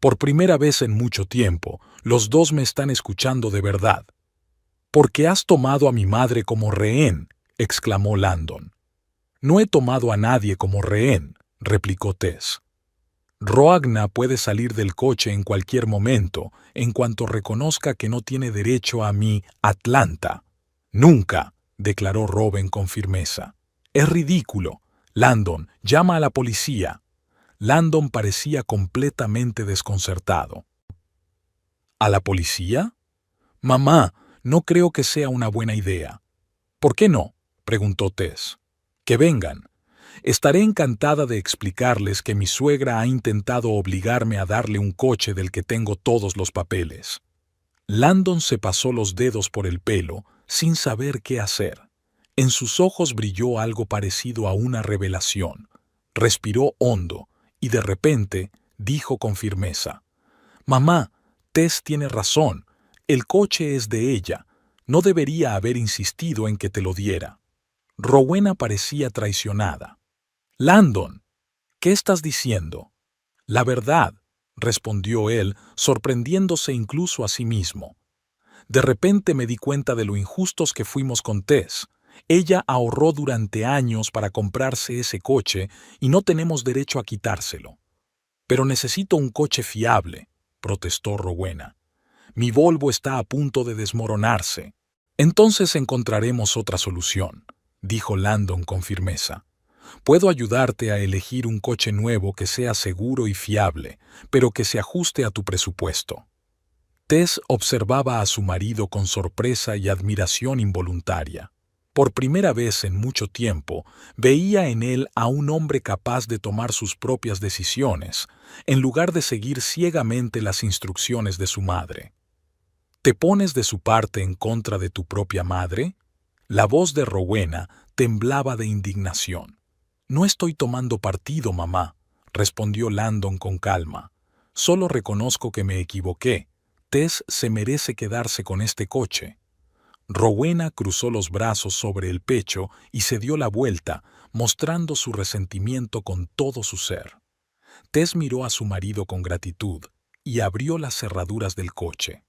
«Por primera vez en mucho tiempo, los dos me están escuchando de verdad». «Porque has tomado a mi madre como rehén», exclamó Landon. «No he tomado a nadie como rehén», replicó Tess. «Rowena puede salir del coche en cualquier momento, en cuanto reconozca que no tiene derecho a mi Atlanta». «Nunca», declaró Robin con firmeza. «Es ridículo. Landon, llama a la policía». Landon parecía completamente desconcertado. «¿A la policía? Mamá, no creo que sea una buena idea». «¿Por qué no?», preguntó Tess. «Que vengan. Estaré encantada de explicarles que mi suegra ha intentado obligarme a darle un coche del que tengo todos los papeles». Landon se pasó los dedos por el pelo, sin saber qué hacer. En sus ojos brilló algo parecido a una revelación. Respiró hondo y de repente dijo con firmeza: «Mamá, Tess tiene razón. El coche es de ella. No debería haber insistido en que te lo diera». Rowena parecía traicionada. «Landon, ¿qué estás diciendo?». «La verdad», respondió él, sorprendiéndose incluso a sí mismo. «De repente me di cuenta de lo injustos que fuimos con Tess. Ella ahorró durante años para comprarse ese coche y no tenemos derecho a quitárselo». «Pero necesito un coche fiable», protestó Rowena. «Mi Volvo está a punto de desmoronarse». «Entonces encontraremos otra solución», dijo Landon con firmeza. «Puedo ayudarte a elegir un coche nuevo que sea seguro y fiable, pero que se ajuste a tu presupuesto». Tess observaba a su marido con sorpresa y admiración involuntaria. Por primera vez en mucho tiempo, veía en él a un hombre capaz de tomar sus propias decisiones, en lugar de seguir ciegamente las instrucciones de su madre. «¿Te pones de su parte en contra de tu propia madre?». La voz de Rowena temblaba de indignación. «No estoy tomando partido, mamá», respondió Landon con calma. «Solo reconozco que me equivoqué. Tess se merece quedarse con este coche». Rowena cruzó los brazos sobre el pecho y se dio la vuelta, mostrando su resentimiento con todo su ser. Tess miró a su marido con gratitud y abrió las cerraduras del coche.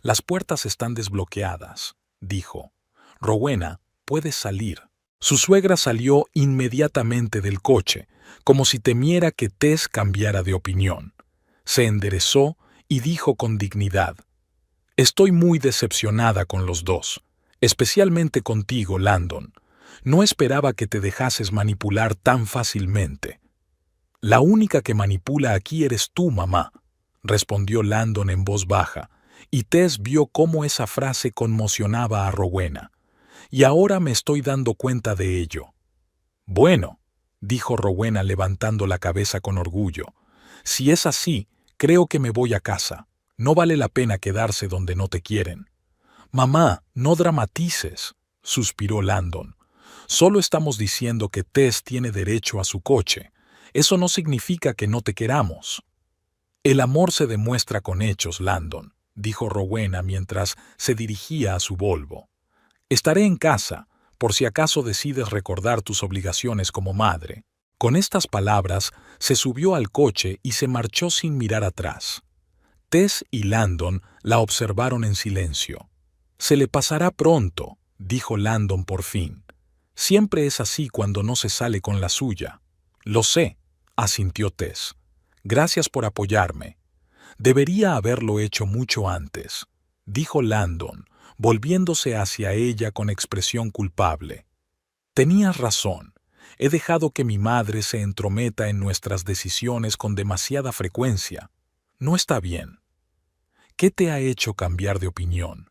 «Las puertas están desbloqueadas», dijo. «Rowena, puedes salir». Su suegra salió inmediatamente del coche, como si temiera que Tess cambiara de opinión. Se enderezó y dijo con dignidad: «Estoy muy decepcionada con los dos, especialmente contigo, Landon. No esperaba que te dejases manipular tan fácilmente. La única que manipula aquí eres tú, mamá, respondió Landon en voz baja, y Tess vio cómo esa frase conmocionaba a Rowena. Y ahora me estoy dando cuenta de ello. Bueno, dijo Rowena levantando la cabeza con orgullo. Si es así, creo que me voy a casa. No vale la pena quedarse donde no te quieren. Mamá, no dramatices, suspiró Landon. Solo estamos diciendo que Tess tiene derecho a su coche. Eso no significa que no te queramos. El amor se demuestra con hechos, Landon, dijo Rowena mientras se dirigía a su Volvo. Estaré en casa, por si acaso decides recordar tus obligaciones como madre. Con estas palabras, se subió al coche y se marchó sin mirar atrás. Tess y Landon la observaron en silencio. Se le pasará pronto, dijo Landon por fin. Siempre es así cuando no se sale con la suya. Lo sé, asintió Tess. Gracias por apoyarme. Debería haberlo hecho mucho antes, dijo Landon, volviéndose hacia ella con expresión culpable. Tenías razón. He dejado que mi madre se entrometa en nuestras decisiones con demasiada frecuencia. No está bien. ¿Qué te ha hecho cambiar de opinión?,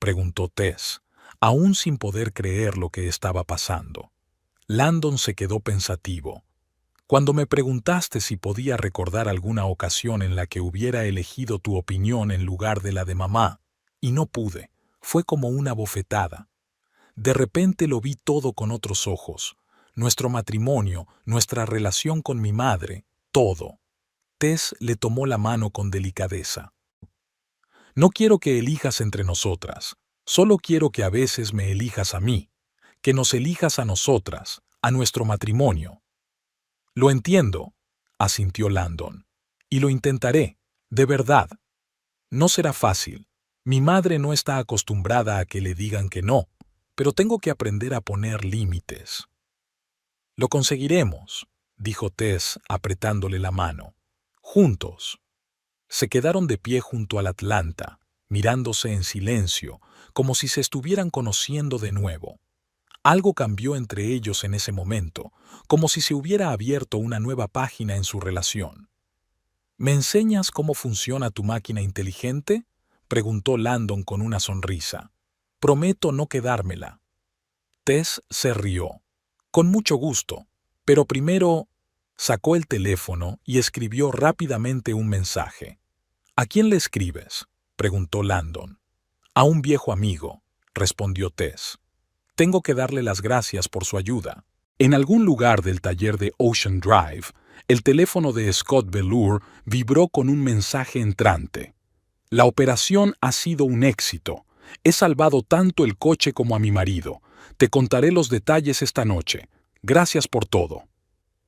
preguntó Tess, aún sin poder creer lo que estaba pasando. Landon se quedó pensativo. Cuando me preguntaste si podía recordar alguna ocasión en la que hubiera elegido tu opinión en lugar de la de mamá, y no pude, fue como una bofetada. De repente lo vi todo con otros ojos. Nuestro matrimonio, nuestra relación con mi madre, todo. Tess le tomó la mano con delicadeza. No quiero que elijas entre nosotras. Solo quiero que a veces me elijas a mí, que nos elijas a nosotras, a nuestro matrimonio. Lo entiendo, asintió Landon, y lo intentaré, de verdad. No será fácil. Mi madre no está acostumbrada a que le digan que no, pero tengo que aprender a poner límites. Lo conseguiremos, dijo Tess apretándole la mano. Juntos. Se quedaron de pie junto al Atlanta, mirándose en silencio, como si se estuvieran conociendo de nuevo. Algo cambió entre ellos en ese momento, como si se hubiera abierto una nueva página en su relación. ¿Me enseñas cómo funciona tu máquina inteligente?, preguntó Landon con una sonrisa. Prometo no quedármela. Tess se rió. Con mucho gusto, pero primero sacó el teléfono y escribió rápidamente un mensaje. ¿A quién le escribes?, preguntó Landon. A un viejo amigo, respondió Tess. Tengo que darle las gracias por su ayuda. En algún lugar del taller de Ocean Drive, el teléfono de Scott Velour vibró con un mensaje entrante. La operación ha sido un éxito. He salvado tanto el coche como a mi marido. Te contaré los detalles esta noche. Gracias por todo.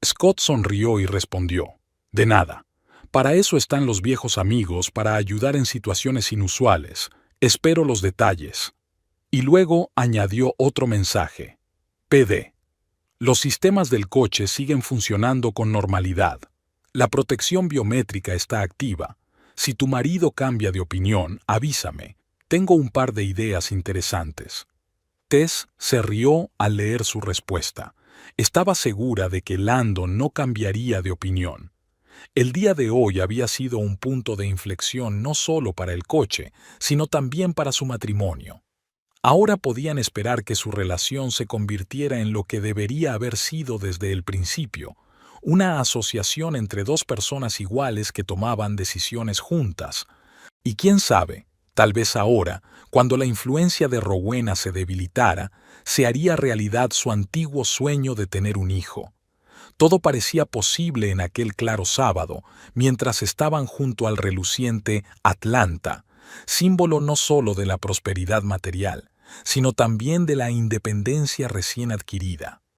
Scott sonrió y respondió. De nada. Para eso están los viejos amigos, para ayudar en situaciones inusuales. Espero los detalles. Y luego añadió otro mensaje. PD. Los sistemas del coche siguen funcionando con normalidad. La protección biométrica está activa. Si tu marido cambia de opinión, avísame. Tengo un par de ideas interesantes. Tess se rió al leer su respuesta. Estaba segura de que Landon no cambiaría de opinión. El día de hoy había sido un punto de inflexión no solo para el coche, sino también para su matrimonio. Ahora podían esperar que su relación se convirtiera en lo que debería haber sido desde el principio, una asociación entre dos personas iguales que tomaban decisiones juntas. Y quién sabe, tal vez ahora, cuando la influencia de Rowena se debilitara, se haría realidad su antiguo sueño de tener un hijo. Todo parecía posible en aquel claro sábado, mientras estaban junto al reluciente Atlanta, símbolo no solo de la prosperidad material, sino también de la independencia recién adquirida.